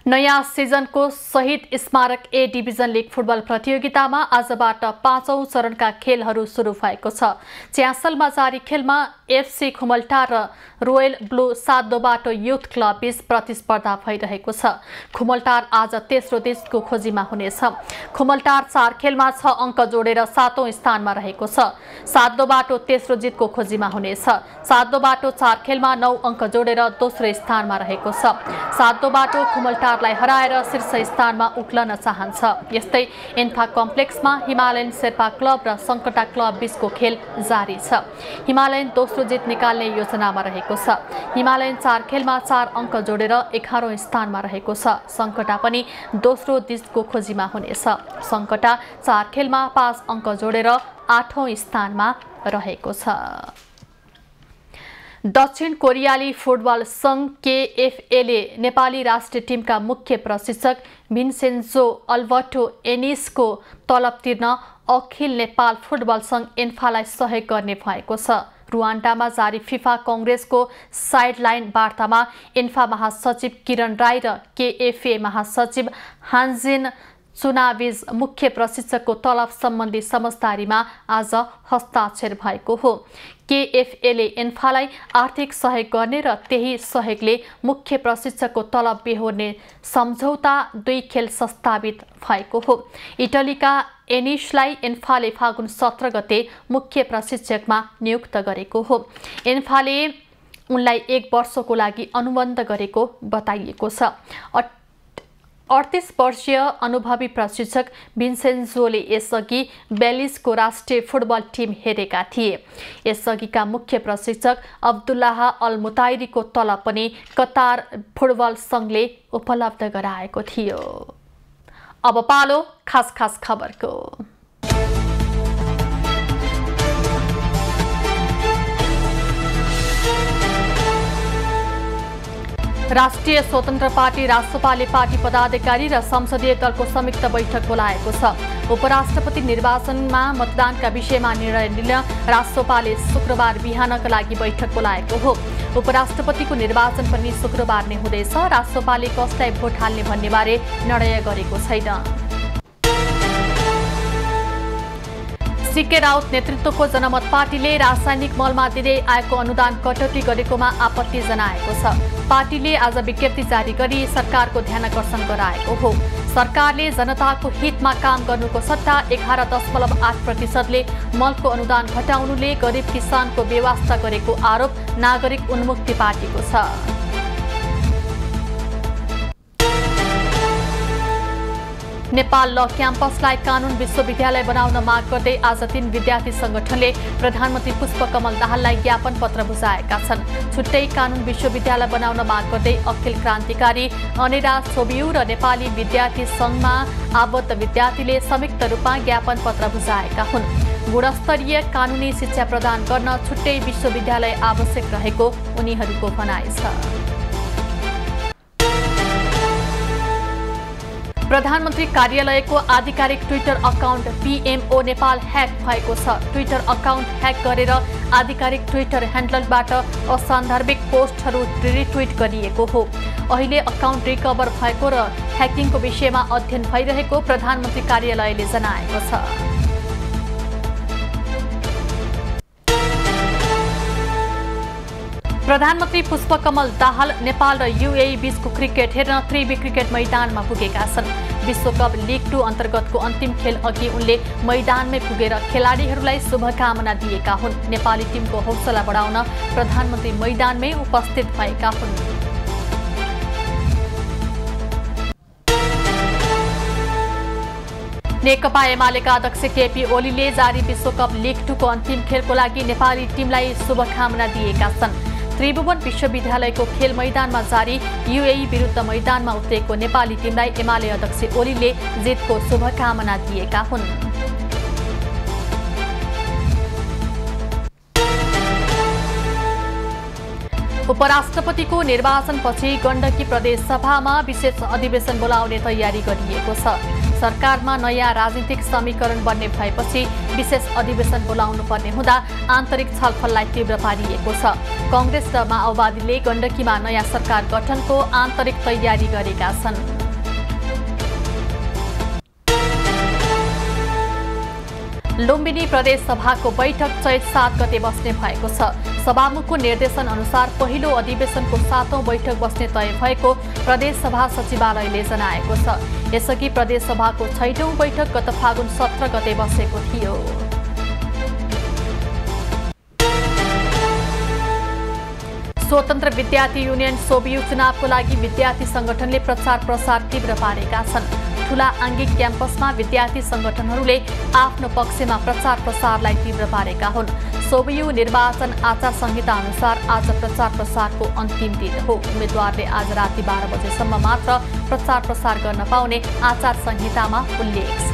नयाँ सिजनको शहीद स्मारक ए डिभिजन लिग फुटबल प्रतियोगितामा आजबाट 5औं चरणका खेलहरू सुरु भएको छ। च्यासलमा जारी खेलमा एफसी खुमलटार र रोयल ब्लू 7 बाटो युथ क्लब बीच प्रतिस्पर्धा भइरहेको छ। खुमलटार आज तेस्रो जितको खोजीमा हुनेछ। खुमलटार 4 खेलमा 6 अङ्क जोडेर 7औं स्थानमा रहेको छ। 7 बाटो तेस्रो जितको खोजीमा हुनेछ। 7 बाटो 4 खेलमा 9 अङ्क जोडेर दोस्रो स्थानमा रहेको छ। 7 बाटो खुमलटारलाई हराएर शीर्ष स्थानमा उक्लन चाहन्छ। यस्तै इन्फा कम्प्लेक्समा हिमालयन शेर्पा क्लब र सङ्कटा क्लब बीचको खेल जारी छ। हिमालयन दोस्रो जित निकाल्ने योजनामा रहेको छ। हिमालयन 4 खेलमा 4 अङ्क जोडेर 11औं स्थानमा रहेको छ। सङ्कटा पनि दोस्रो जितको खोजीमा हुनेछ। सङ्कटा 4 खेलमा 5 अङ्क जोडेर 8औं स्थानमा रहेको छ। दक्षिण कोरियाली फुटबल सङ्घ केएफएले नेपाली राष्ट्रिय टिमका मुख्य प्रशिक्षक भिन्सेन्जो अल्बर्टो एनिसको तलब तिर्न अखिल नेपाल फुटबल सङ्घ एन्फालाई सहयोग गर्ने भएको छ। रुवान्डामा जारी फिफा कङ्ग्रेसको साइडलाइन वार्तामा एन्फा महासचिव किरण राई र केएफए महासचिव हान्जिन चुनाविज मुख्य प्रशिक्षकको तलब सम्बन्धी समझदारीमा आज हस्ताक्षर भएको हो। केएफएले एन्फालाई आर्थिक सहयोग गर्ने र त्यही सहयोगले मुख्य प्रशिक्षकको तलब बेहोर्ने सम्झौता 2 खेल प्रस्तावित भएको हो। इटलीका एनिसलाई एन्फाले फागुन 17 गते मुख्य प्रशिक्षकमा नियुक्त गरेको हो। एन्फाले उनलाई 1 वर्षको लागि अनुबन्ध गरेको बताइएको छ। 38 वर्षीय अनुभवी प्रशिक्षक भिन्सेन्जोले यसअघि बेलिजको राष्ट्रिय फुटबल टिम हेरेका थिए। यसअघिका मुख्य प्रशिक्षक अब्दुल्लाह अल मुताइरीको तलब पनि कतार फुटबल सङ्घले उपलब्ध गराएको थियो। अब पालो खास खबरको। राष्ट्रिय स्वतन्त्र पार्टी रासोपाले पार्टी पदाधिकारी र संसदीय दलको संयुक्त बैठक बोलाएको छ। उपराष्ट्रपति निर्वाचनमा मतदानका विषयमा निर्णय लिन रासोपाले शुक्रबार बिहानका लागि बैठक बोलाएको हो। उपराष्ट्रपतिको निर्वाचन पनि शुक्रबार नै हुँदैछ। रासोपाले कसलाई भोट हाल्ने भन्ने बारे निर्णय गरेको छैन। सीके राउत नेतृत्वको जनमत पार्टीले रासायनिक मलमा दिँदै आएको अनुदान कटौती गरेकोमा आपत्ति जनाएको छ। पार्टीले आज विज्ञप्ति जारी गरी सरकारको ध्यानाकर्षण गराएको हो। सरकारले जनताको हितमा काम गर्नुको सट्टा 11.8%ले मलको अनुदान घटाउनुले गरिब किसानको बेवास्ता गरेको आरोप नागरिक उन्मुक्ति पार्टीको छ। नेपाल ल क्याम्पसलाई कानून विश्वविद्यालय बनाउन माग गर्दै आज 3 विद्यार्थी संगठनले प्रधानमन्त्री पुष्पकमल दाहाललाई ज्ञापन पत्र बुझाएका छन्। छुट्टै कानून विश्वविद्यालय बनाउन माग गर्दै अखिल क्रान्तिकारी अनेरा सोबियु र नेपाली विद्यार्थी संघमा आबद्ध विद्यार्थीले संयुक्त रूपमा ज्ञापन पत्र बुझाएका हुन्। गुणस्तरीय कानूनी शिक्षा प्रदान गर्न छुट्टै विश्वविद्यालय आवश्यक रहेको उनीहरूको भनाइ छ। प्रधानमन्त्री कार्यालयको आधिकारिक Twitter account PMO Nepal hack भएको छ। ट्विटर अकाउन्ट ह्याक गरेर आधिकारिक ट्विटर ह्यान्डलबाट असान्दर्भिक पोस्टहरू रिट्विट गरिएको हो। अहिले अकाउन्ट रिकभर भएको र ह्याकिङको विषयमा अध्ययन भइरहेको प्रधानमन्त्री कार्यालयले जनाएको छ। प्रधानमन्त्री पुष्पकमल दाहाल नेपाल र UAE बीचको क्रिकेट हेर्न त्रिवी क्रिकेट मैदानमा पुगेका छन्। विश्वकप लिग 2 अन्तर्गतको अन्तिम खेल अघि उनले मैदानमै पुगेर खेलाडीहरूलाई शुभकामना दिएका हुन्। नेपाली टिमको हौसला बढाउन प्रधानमन्त्री मैदानमै उपस्थित भएका हुन्। नेकपा एमालेका अध्यक्ष केपी ओलीले जारी विश्वकप लिग 2 को अन्तिम खेलको लागि नेपाली टिमलाई शुभकामना दिएका छन्। त्रिभुवन विश्वविद्यालयको खेल मैदानमा जारी UAE विरुद्ध मैदानमा उत्रेको नेपाली टिमलाई एमाले अध्यक्ष ओलीले जितको शुभकामना दिएका हुन्। उपराष्ट्रपतिको निर्वाचनपछि गण्डकी प्रदेश सभामा विशेष अधिवेशन बोलाउने तयारी गरिएको छ। सरकारमा नयाँ राजनीतिक समीकरण बन्ने भएपछि विशेष अधिवेशन बोलाउनु पर्ने हुँदा आन्तरिक छलफललाई तीव्र पारिएको छ। कांग्रेस र माओवादीले गण्डकीमा नयाँ सरकार गठनको आन्तरिक तयारी गरेका छन्। लुम्बिनी प्रदेश सभाको बैठक चैत 7 गते बस्ने भएको छ। सभामुखको निर्देशन अनुसार पहिलो अधिवेशनको 7औं बैठक बस्ने तय भएको प्रदेश सभा सचिवालयले जनाएको छ। यसअघि प्रदेश सभाको 6औं बैठक गत फागुन 17 गते बसेको थियो। स्वतन्त्र विद्यार्थी युनियन सोबियु चुनावको लागि विद्यार्थी संगठनले प्रचार प्रसार तीव्र पारेका छन्। ठूला आङ्गिक क्याम्पसमा विद्यार्थी संगठनहरूले आफ्नो पक्षमा प्रचार प्रसारलाई तीव्र पारेका हुन्। सोबियु निर्वाचन आचार संहिता अनुसार आज प्रचार प्रसारको अन्तिम दिन हो। उम्मेद्वारले आज राति 12 बजेसम्म मात्र प्रचार प्रसार गर्न पाउने आचार संहितामा उल्लेख छ।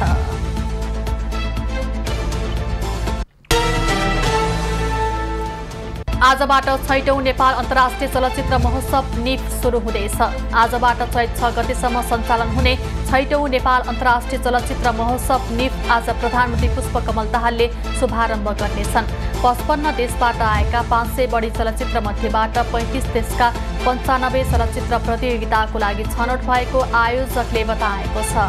आजबाट 6औं नेपाल अन्तर्राष्ट्रिय चलचित्र महोत्सव निफ सुरु हुँदैछ। आजबाट चैत 6 गतेसम्म सञ्चालन हुने 6औं नेपाल अन्तर्राष्ट्रिय चलचित्र महोत्सव निफ आज प्रधानमन्त्री पुष्पकमल दाहालले शुभारम्भ गर्नेछन्। 55 देशबाट आएका 500 बढी चलचित्र मध्येबाट 35 देशका 95 चलचित्र प्रतियोगिताको लागि छनौट भएको आयोजकले बताएको छ।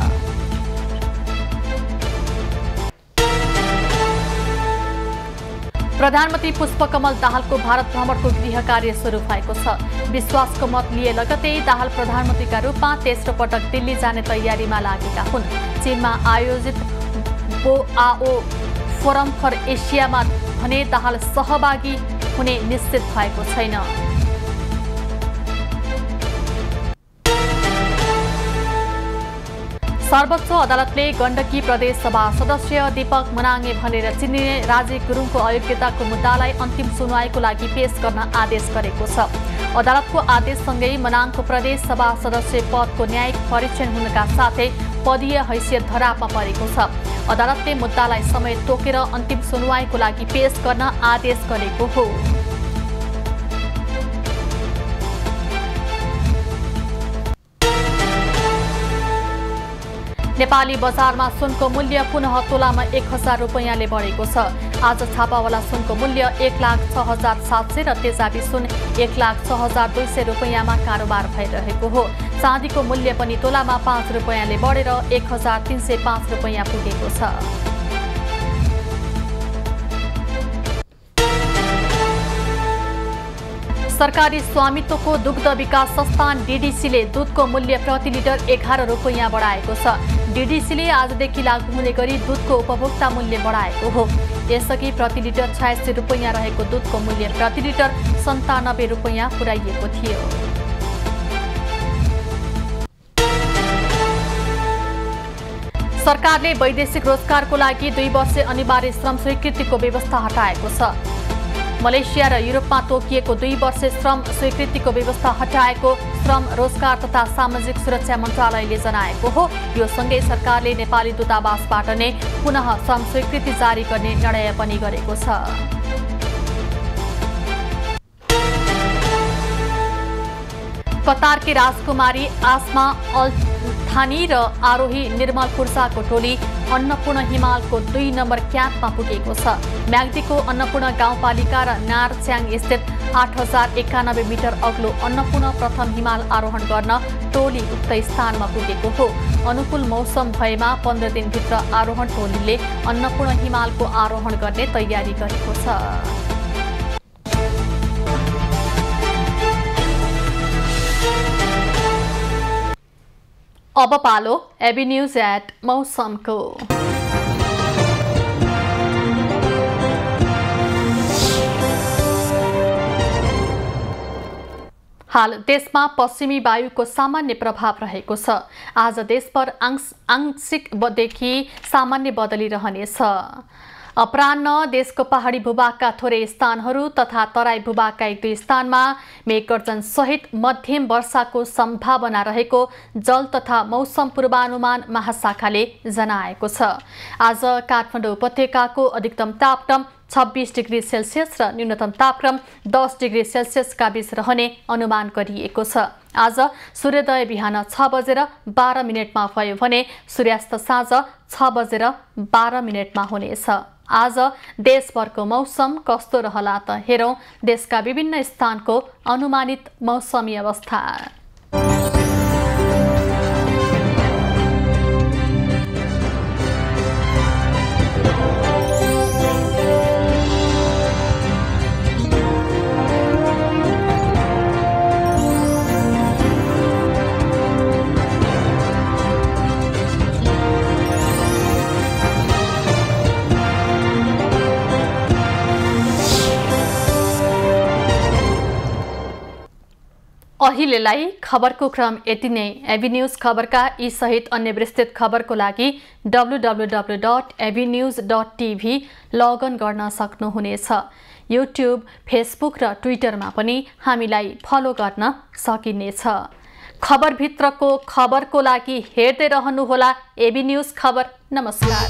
प्रधानमन्त्री पुष्पकमल दाहालको भारत भ्रमणको गृह कार्य सुरु भएको छ। विश्वासको मत लिए लगतै दाहाल प्रधानमन्त्रीका रूपमा तेस्रो पटक दिल्ली जाने तयारीमा लागेका हुन्। चीनमा आयोजित बोआओ फोरम फर एसियामा भने दाहाल सहभागी हुने निश्चित भएको छैन। सर्वोच्च अदालतले गण्डकी प्रदेश सभा सदस्य दीपक मनाङे भनेर चिनिने राजीव गुरुङको अयोग्यताको मुद्दालाई अन्तिम सुनवाईको लागि पेश गर्न आदेश गरेको छ। अदालतको आदेशसँगै मनाङको प्रदेश सभा सदस्य पदको न्यायिक परीक्षण हुनका साथै पदीय हैसियत धरापमा परेको छ। अदालतले मुद्दालाई समय तोकेर अन्तिम सुनवाईको लागि पेश गर्न आदेश गरेको हो। नेपाली बजारमा सुनको मूल्य पुनः तोलामा 1000 रुपैयाँले बढेको छ। आज छापावाला सुनको मूल्य 1,06,700 र तेजाबी सुन 1,06,200 रुपैयाँमा कारोबार भइरहेको हो। चाँदीको मूल्य पनि तोलामा 5 रुपैयाँले बढेर 1,305 रुपैयाँ पुगेको छ। सरकारी स्वामित्वको दुग्ध विकास संस्थान DDCले दूधको मूल्य प्रति लिटर 11 रुपैयाँ बढाएको छ। DDCले आजदेखि लागू हुने गरी दूधको उपभोक्ता मूल्य बढाएको हो। यसअघि प्रति लिटर 86 रुपैयाँ रहेको दूधको मूल्य प्रति लिटर 97 रुपैयाँ पुर्याइएको थियो। सरकारले वैदेशिक रोजगारको लागि 2 वर्षे अनिवार्य श्रम स्वीकृतिको व्यवस्था हटाएको छ। मलेसिया र युरोपमा तोकिएको 2 वर्षे श्रम स्वीकृतिको व्यवस्था हटाएको श्रम रोजगार तथा सामाजिक सुरक्षा मन्त्रालयले जनाएको हो। यो सँगै सरकारले नेपाली दूतावासबाट नै पुनः श्रम स्वीकृति जारी गर्ने निर्णय पनि गरेको छ। कतारकी राजकुमारी आस्मा अल थानी र आरोही निर्मल फुर्साको टोली अन्नपूर्ण हिमालको 2 नम्बर क्याम्पमा पुगेको छ। म्याग्दीको अन्नपूर्ण गाउँपालिका र नारच्याङ स्थित 8091 मिटर अग्लो अन्नपूर्ण प्रथम हिमाल आरोहण गर्न टोली उक्त स्थानमा पुगेको हो। अनुकूल मौसम भएमा 15 दिनभित्र आरोहण टोलीले अन्नपूर्ण हिमालको आरोहण गर्ने तयारी गरेको छ। अब पालो एबी न्यूज एट मौसमको। हाल देशमा पश्चिमी वायुको सामान्य प्रभाव रहेको छ। आज देशभर आंशिकदेखि सामान्य बदली रहनेछ। अपराह्न देशको पहाडी भूभागका थोरै स्थानहरू तथा तराई भूभागका 1-2 स्थानमा मेघगर्जन सहित मध्यम वर्षाको सम्भावना रहेको जल तथा मौसम पूर्वानुमान महाशाखाले जनाएको छ। आज काठमाडौँ उपत्यकाको अधिकतम तापक्रम 26 डिग्री सेल्सियस र न्यूनतम तापक्रम 10 डिग्री सेल्सियसका बीच रहने अनुमान गरिएको छ। आज सूर्योदय बिहान 6:12 भयो भने सूर्यास्त साँझ 6:12 हुनेछ। आज देशभरको मौसम कस्तो रहला त हेरौं देशका विभिन्न स्थानको अनुमानित मौसमी अवस्था। अहिलेलाई खबरको क्रम यति नै। एबी न्यूज खबरका यी सहित अन्य विस्तृत खबरको लागि www.abnews.tv लगइन गर्न सक्नुहुनेछ। युट्युब, फेसबुक र ट्विटरमा पनि हामीलाई फलो गर्न सकिनेछ। खबरभित्रको खबरको लागि हेर्दै रहनुहोला एबी न्यूज खबर। नमस्कार।